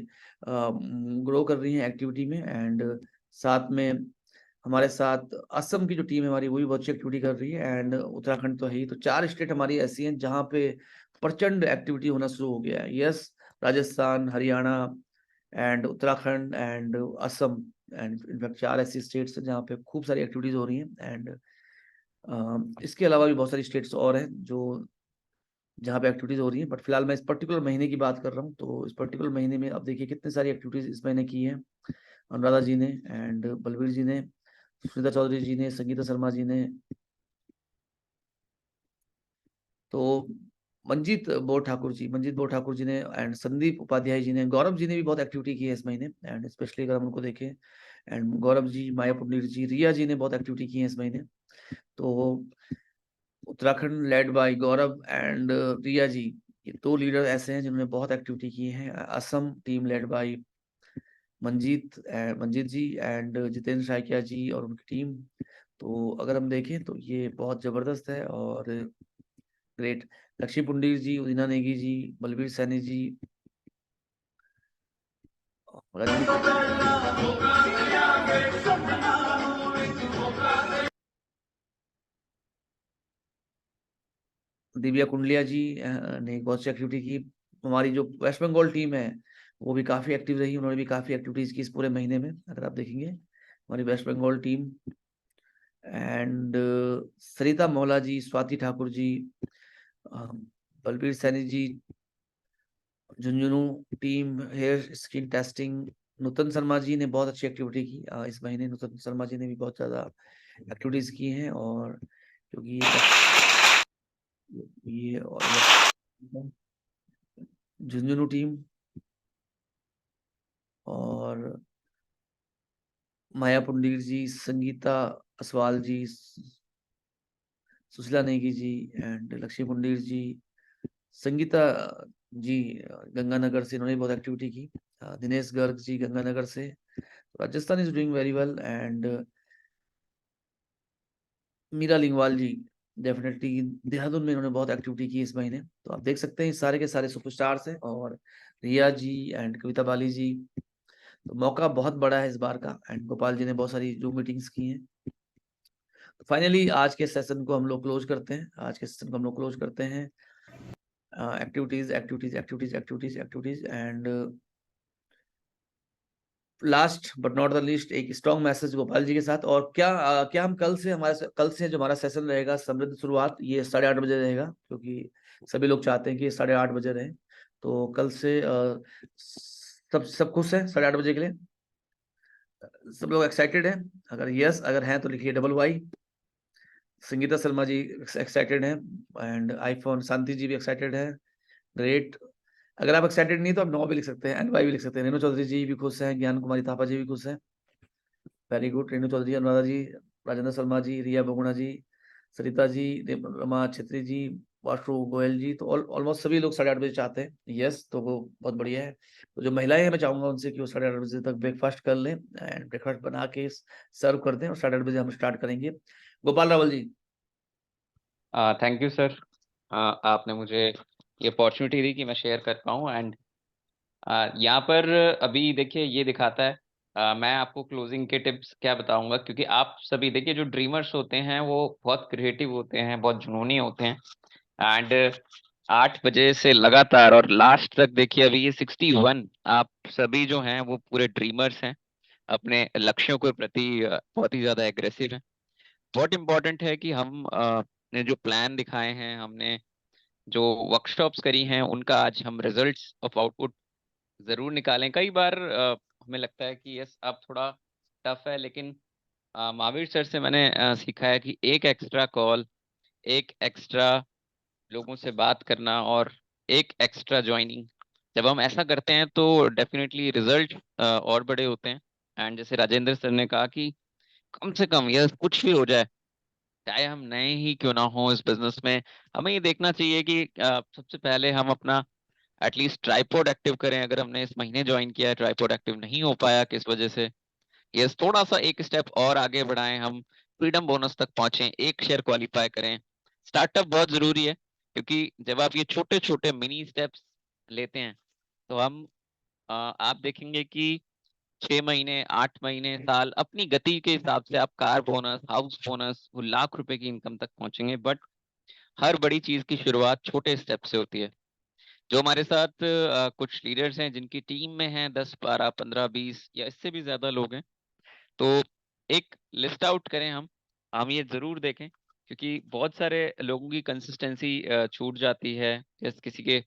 ग्रो कर रही हैं एक्टिविटी में। एंड साथ में हमारे साथ असम की जो टीम है हमारी, वो भी बहुत अच्छी एक्टिविटी कर रही है। एंड उत्तराखंड तो है ही, तो 4 स्टेट हमारी ऐसी हैं जहाँ पे प्रचंड एक्टिविटी होना शुरू हो गया है। Yes, Rajasthan, Haryana and Uttarakhand and Assam, and in fact 4 ऐसी स्टेट्स हैं जहाँ पे खूब सारी एक्टिविटीज हो रही हैं। एंड इसके अलावा भी बहुत सारी स्टेट्स और हैं जो जहाँ पे एक्टिविटीज हो रही हैं, बट फिलहाल मैं इस पर्टिकुलर महीने की बात कर रहा हूँ। तो इस पर्टिकुलर महीने में अब देखिए कितनी सारी एक्टिविटीज इस महीने की हैं अनुराधा जी ने, एंड बलबीर जी ने, सुनीता चौधरी जी ने, संगीता शर्मा जी ने, तो मंजीत बोर ठाकुर जी ने, एंड संदीप उपाध्याय जी ने, गौरव जी ने भी बहुत एक्टिविटी की है इस महीने। एंड स्पेशली अगर हम उनको देखें, एंड गौरव जी, माया पुंडीर जी, रिया जी ने बहुत एक्टिविटी की है इस महीने। तो Uttarakhand led by Gaurav and Riya ji, ये 2 लीडर ऐसे हैं जिन्होंने बहुत एक्टिविटी की है। Assam team led by Manjeet ji and Jitendra Saikia ji और उनकी टीम। तो अगर हम देखें तो ये बहुत जबरदस्त है और ग्रेट। लक्ष्मी पुंडीर जी, उदिना नेगी जी, बलबीर सैनी जी, रजनी, दिव्या कुंडलिया जी ने बहुत सी एक्टिविटी की। हमारी जो वेस्ट बंगाल टीम है वो भी काफी एक्टिव रही, उन्होंने भी काफी एक्टिविटीज की इस पूरे महीने में। अगर आप देखेंगे हमारी West Bengal team, and Sarita Mohla ji, Swati Thakur ji, Balbir Saini ji, Jhunjhunu team hair skin testing, Nutan Sharma ji ने बहुत अच्छी एक्टिविटी की इस महीने। नूतन शर्मा जी ने भी बहुत ज्यादा एक्टिविटीज की हैं, और क्योंकि ये और झुंझुनू टीम और माया पुंडीर जी, संगीता असवाल जी, सुशीला नेगी जी एंड लक्ष्मी पुंडीर जी, संगीता जी गंगानगर से, इन्होंने बहुत एक्टिविटी की। दिनेश गर्ग जी गंगानगर से। Rajasthan is doing very well. And Meera Lingwal ji definitely Dehradun में इन्होंने बहुत एक्टिविटी की इस महीने। तो आप देख सकते हैं सारे के सारे सुपरस्टार्स हैं। और रिया जी एंड कविता बाली जी, तो मौका बहुत बड़ा है इस बार का। एंड गोपाल जी ने बहुत सारी जूम मीटिंग्स की हैं। तो फाइनली आज के सेशन को हम लोग क्लोज करते हैं। Activities and last but not the least एक स्ट्रॉन्ग मैसेज गोपाल जी के साथ। और क्या हम कल से जो हमारा सेशन रहेगा समृद्ध शुरुआत, ये 8:30 बजे रहेगा, क्योंकि सभी लोग चाहते हैं कि 8:30 बजे रहे। तो कल से सब खुश है 8:30 बजे के लिए? सब लोग एक्साइटेड हैं? अगर हैं तो लिखिए WY। संगीता शर्मा जी एक्साइटेड हैं, एंड आईफोन शांति जी भी एक्साइटेड है। ग्रेट। अगर आप एक्साइटेड नहीं तो आप 9 भी लिख सकते हैं, NY भी लिख सकते हैं। रेणु चौधरी जी भी खुश हैं, ज्ञान कुमारी थापा जी भी खुश हैं। Very good. रेणु चौधरी, अनुराधा जी, राजेंद्र शर्मा जी, रिया बगुणा जी, सरिता जी, रमा छेत्री जी, वाशु गोयल जी, तो ऑलमोस्ट सभी लोग 8:30 बजे चाहते हैं। यस, तो वो बहुत बढ़िया है। तो जो महिलाएं हैं मैं चाहूंगा उनसे कि वो 8:30 बजे तक ब्रेकफास्ट कर लें, एंड ब्रेकफास्ट बना के सर्व कर दें, और 8:30 बजे हम स्टार्ट करेंगे। गोपाल रावल जी। थैंक यू सर, आपने मुझे ये अपॉर्चुनिटी दी कि मैं शेयर कर पाऊँ। एंड यहाँ पर अभी देखिए ये दिखाता है, मैं आपको क्लोजिंग के टिप्स क्या बताऊंगा, क्योंकि आप सभी देखिए जो ड्रीमर्स होते हैं वो बहुत क्रिएटिव होते हैं, बहुत जुनूनी होते हैं। एंड 8 बजे से लगातार और लास्ट तक देखिए अभी ये 61 आप सभी जो हैं वो पूरे ड्रीमर्स हैं, अपने लक्ष्यों के प्रति बहुत ही ज्यादा एग्रेसिव हैं। बहुत इंपॉर्टेंट है कि हम ने जो प्लान दिखाए हैं, हमने जो वर्कशॉप्स करी हैं, उनका आज हम रिजल्ट्स ऑफ आउटपुट जरूर निकालें। कई बार हमें लगता है कि यस अब थोड़ा टफ है, लेकिन महावीर सर से मैंने सीखा है कि एक एक्स्ट्रा कॉल, एक एक्स्ट्रा लोगों से बात करना और एक एक्स्ट्रा ज्वाइनिंग, जब हम ऐसा करते हैं तो डेफिनेटली रिजल्ट और बड़े होते हैं। एंड जैसे राजेंद्र सर ने कहा कि कम से कम यह कुछ भी हो जाए, चाहे हम नए ही क्यों ना हो इस बिजनेस में, हमें ये देखना चाहिए कि सबसे पहले हम अपना एटलीस्ट ट्राइपॉड एक्टिव करें। अगर हमने इस महीने ज्वाइन किया है, ट्राइपॉड एक्टिव नहीं हो पाया किस वजह से, यस थोड़ा सा एक स्टेप और आगे बढ़ाएं, हम फ्रीडम बोनस तक पहुंचें, एक शेयर क्वालिफाई करें। स्टार्टअप बहुत जरूरी है, क्योंकि जब आप ये छोटे छोटे मिनी स्टेप्स लेते हैं तो हम आप देखेंगे कि 6 महीने, 8 महीने, साल, अपनी गति के हिसाब से आप car bonus, house bonus, lakh रुपए की इनकम तक पहुंचेंगे। बट हर बड़ी चीज की शुरुआत छोटे स्टेप से होती है। जो हमारे साथ कुछ लीडर्स हैं जिनकी टीम में हैं 10, 12, 15, 20 या इससे भी ज्यादा लोग हैं, तो एक लिस्ट आउट करें, हम ये जरूर देखें, क्योंकि बहुत सारे लोगों की कंसिस्टेंसी छूट जाती है। जैसे किसी के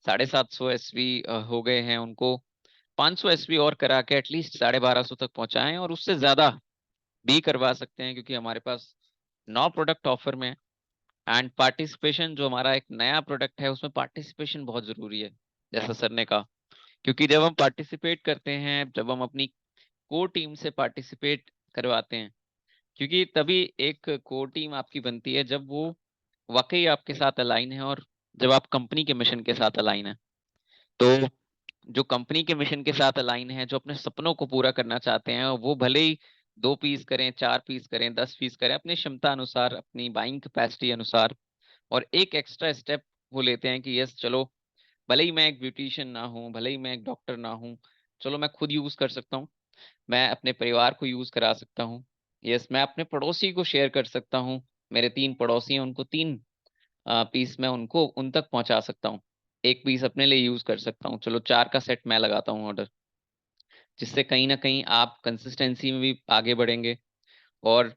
750 एसवी हो गए हैं, उनको 500 एसवी और करा के एटलीस्ट 1250 तक पहुंचाएं, और उससे ज्यादा भी करवा सकते हैं, क्योंकि हमारे पास 9 प्रोडक्ट ऑफर में। एंड पार्टिसिपेशन, जो हमारा एक नया प्रोडक्ट है उसमें पार्टिसिपेशन बहुत जरूरी है, जैसा सर ने कहा, क्योंकि जब हम पार्टिसिपेट करते हैं, जब हम अपनी कोर टीम से पार्टिसिपेट करवाते हैं, क्योंकि तभी एक कोर टीम आपकी बनती है जब वो वाकई आपके साथ अलाइन है, और जब आप कंपनी के मिशन के साथ अलाइन है। तो जो कंपनी के मिशन के साथ अलाइन है, जो अपने सपनों को पूरा करना चाहते हैं, वो भले ही 2 पीस करें, 4 पीस करें, 10 पीस करें, अपनी क्षमता अनुसार, अपनी बाइंग कैपेसिटी अनुसार, और एक एक्स्ट्रा स्टेप वो लेते हैं कि यस चलो, भले ही मैं एक ब्यूटिशियन ना हूँ, भले ही मैं एक डॉक्टर ना हूँ, चलो मैं खुद यूज कर सकता हूँ, मैं अपने परिवार को यूज करा सकता हूँ, यस मैं अपने पड़ोसी को शेयर कर सकता हूँ, मेरे 3 पड़ोसी हैं उनको 3 पीस मैं उनको उन तक पहुंचा सकता हूँ, 1 पीस अपने लिए यूज कर सकता हूँ, चलो 4 का सेट मैं लगाता हूँ ऑर्डर, जिससे कहीं ना कहीं आप कंसिस्टेंसी में भी आगे बढ़ेंगे। और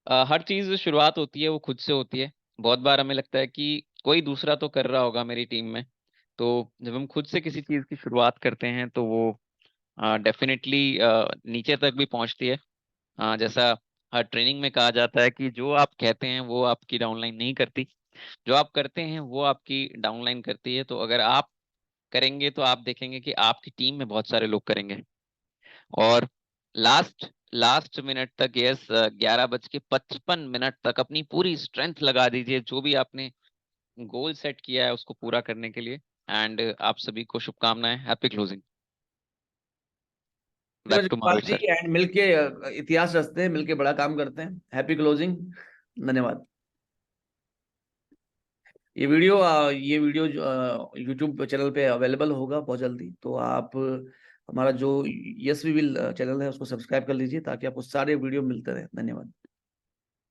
हर चीज शुरुआत होती है वो खुद से होती है। बहुत बार हमें लगता है कि कोई दूसरा तो कर रहा होगा मेरी टीम में, तो जब हम खुद से किसी चीज की शुरुआत करते हैं तो वो डेफिनेटली नीचे तक भी पहुंचती है। जैसा हर ट्रेनिंग में कहा जाता है कि जो आप कहते हैं वो आपकी डाउनलाइन नहीं करती, जो आप करते हैं वो आपकी डाउनलाइन करती है। तो अगर आप करेंगे तो आप देखेंगे कि आपकी टीम में बहुत सारे लोग करेंगे। और लास्ट लास्ट मिनट तक, यस 11:55 तक अपनी पूरी स्ट्रेंथ लगा दीजिए, जो भी आपने गोल सेट किया है उसको पूरा करने के लिए। एंड आप सभी को शुभकामनाएं, happy closing. Back to Gopal Mahavir ji, sir. And मिलके इतिहास रचते हैं, मिलके बड़ा काम करते हैं। हैप्पी क्लोजिंग, धन्यवाद। ये वीडियो यूट्यूब चैनल पे अवेलेबल होगा बहुत जल्दी, तो आप हमारा जो यस वी विल चैनल है उसको सब्सक्राइब कर लीजिए, ताकि आपको सारे वीडियो मिलते रहे। धन्यवाद।